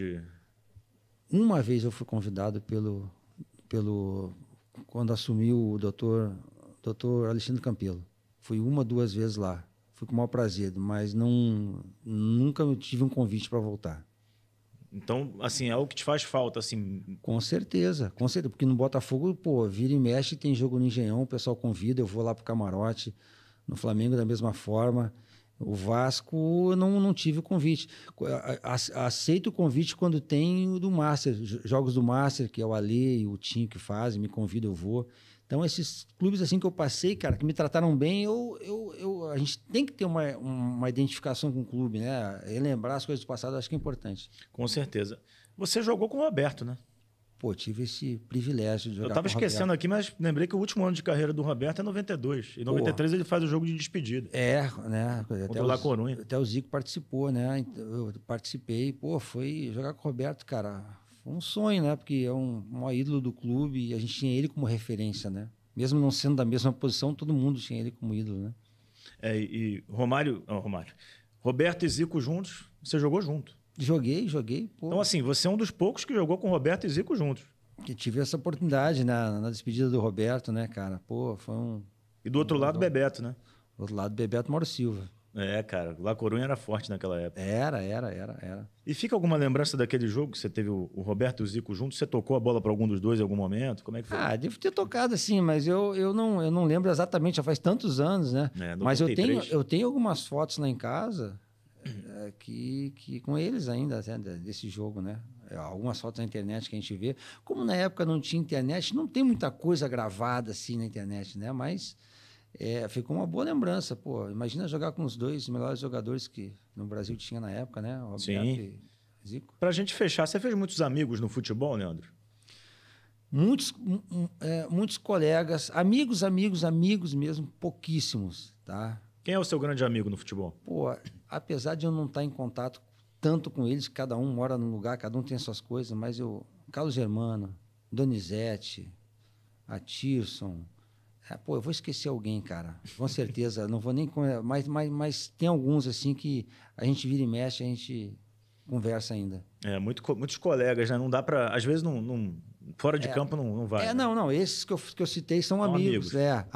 Uma vez eu fui convidado quando assumiu o doutor Alexandre Campelo. Fui 1, 2 vezes lá. Fui com o maior prazer, mas nunca tive um convite para voltar. Então, assim, é algo que te faz falta, assim... Com certeza, porque no Botafogo, vira e mexe, tem jogo no Engenhão, o pessoal convida, eu vou lá pro camarote. No Flamengo, da mesma forma. O Vasco, não tive o convite. Aceito o convite quando tem o do Master, jogos do Master, que é o Ale e o Tinho que fazem, me convidam, eu vou. Então, esses clubes assim que eu passei, cara, que me trataram bem, a gente tem que ter uma identificação com o clube, né? Relembrar as coisas do passado, acho que é importante. Com certeza. Você jogou com o Roberto, né? Tive esse privilégio de jogar com o Roberto. Eu estava esquecendo aqui, mas lembrei que o último ano de carreira do Roberto é 92. Em 93 ele faz o jogo de despedida. Né? Contra o La Coruña. Até o Zico participou, né? Eu participei. Foi jogar com o Roberto, cara... Foi um sonho, né? Porque é um maior ídolo do clube e a gente tinha ele como referência, né? Mesmo não sendo da mesma posição, todo mundo tinha ele como ídolo, né? E Roberto e Zico juntos, você jogou junto? Joguei. Então, assim, você é um dos poucos que jogou com Roberto e Zico juntos. Que tive essa oportunidade na despedida do Roberto, né, cara? Foi um... E do outro lado, Bebeto, né? Do outro lado, Bebeto Mauro Silva. Cara, o La Coruña era forte naquela época. Era. E fica alguma lembrança daquele jogo que você teve o Roberto e o Zico juntos? Você tocou a bola para algum dos dois em algum momento? Como é que foi? Devo ter tocado sim, mas eu não lembro exatamente, já faz tantos anos, né? Mas eu tenho algumas fotos lá em casa que com eles ainda, desse jogo, né? Algumas fotos na internet que a gente vê. Como na época não tinha internet, não tem muita coisa gravada assim na internet, né? Mas... ficou uma boa lembrança, imagina jogar com os 2 melhores jogadores que no Brasil tinha na época, né? Roberto e Zico. Pra gente fechar, você fez muitos amigos no futebol, Leandro? Muitos colegas, amigos mesmo, pouquíssimos, tá? Quem é o seu grande amigo no futebol? Apesar de eu não estar em contato tanto com eles, cada um mora num lugar, cada um tem as suas coisas, mas Carlos Germano, Donizete, Atirson... eu vou esquecer alguém, cara. Com certeza. Não vou nem... Mas tem alguns, assim, que a gente vira e mexe, a gente conversa ainda. Muitos colegas, né? Não dá para... Às vezes, fora de campo não vai. Né? Não. Esses que eu citei são amigos.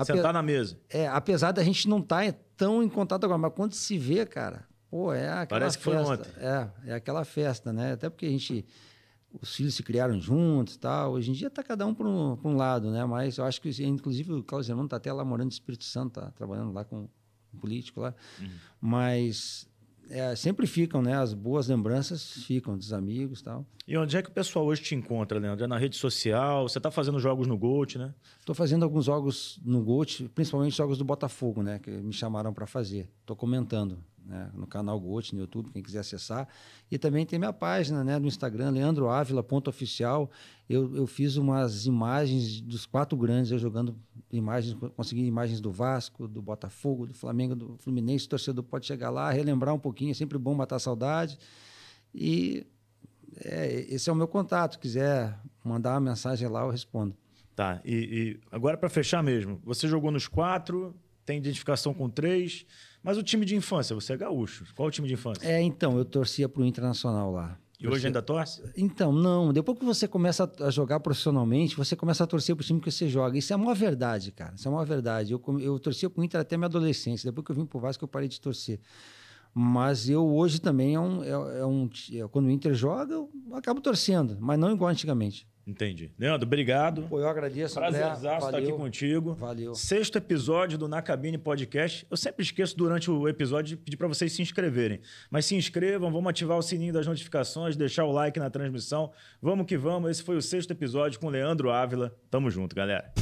Sentar na mesa. Apesar da gente não estar tão em contato agora, mas quando se vê, cara... aquela Parece que festa. foi ontem. É aquela festa, né? Até porque os filhos se criaram juntos e tal. Hoje em dia está cada um para um lado, né? Mas eu acho que, inclusive, o Carlos Germano está até lá morando no Espírito Santo, está trabalhando lá com um político lá. Mas sempre ficam, né? As boas lembranças ficam dos amigos e tal. E onde é que o pessoal hoje te encontra, Leandro? É na rede social? Você está fazendo jogos no GOAT, né? Estou fazendo alguns jogos no GOAT, principalmente jogos do Botafogo, né? Que me chamaram para fazer. Estou comentando. né? No canal Gold, no YouTube, quem quiser acessar. E também tem minha página, né, no Instagram, leandroavila.oficial. Eu fiz umas imagens dos 4 grandes, eu jogando imagens, consegui imagens do Vasco, do Botafogo, do Flamengo, do Fluminense. O torcedor pode chegar lá, relembrar um pouquinho, é sempre bom matar a saudade. E esse é o meu contato. Quiser mandar uma mensagem lá, eu respondo. Tá, e agora para fechar mesmo, você jogou nos 4, tem identificação com 3, mas o time de infância, você é gaúcho. Qual é o time de infância? Então, eu torcia pro Internacional lá. E hoje ainda torce? Então, não. Depois que você começa a jogar profissionalmente, você começa a torcer pro time que você joga. Isso é uma verdade, cara. Isso é uma verdade. Eu torcia pro Inter até minha adolescência. Depois que eu vim pro Vasco, eu parei de torcer. Mas eu hoje também quando o Inter joga, eu acabo torcendo, mas não igual antigamente. Entendi. Leandro, obrigado. Pô, eu agradeço. Prazerzaço estar aqui contigo. Valeu. 6º episódio do Na Cabine Podcast. Eu sempre esqueço durante o episódio de pedir para vocês se inscreverem. Mas se inscrevam, vamos ativar o sininho das notificações, deixar o like na transmissão. Vamos que vamos. Esse foi o 6º episódio com Leandro Ávila. Tamo junto, galera.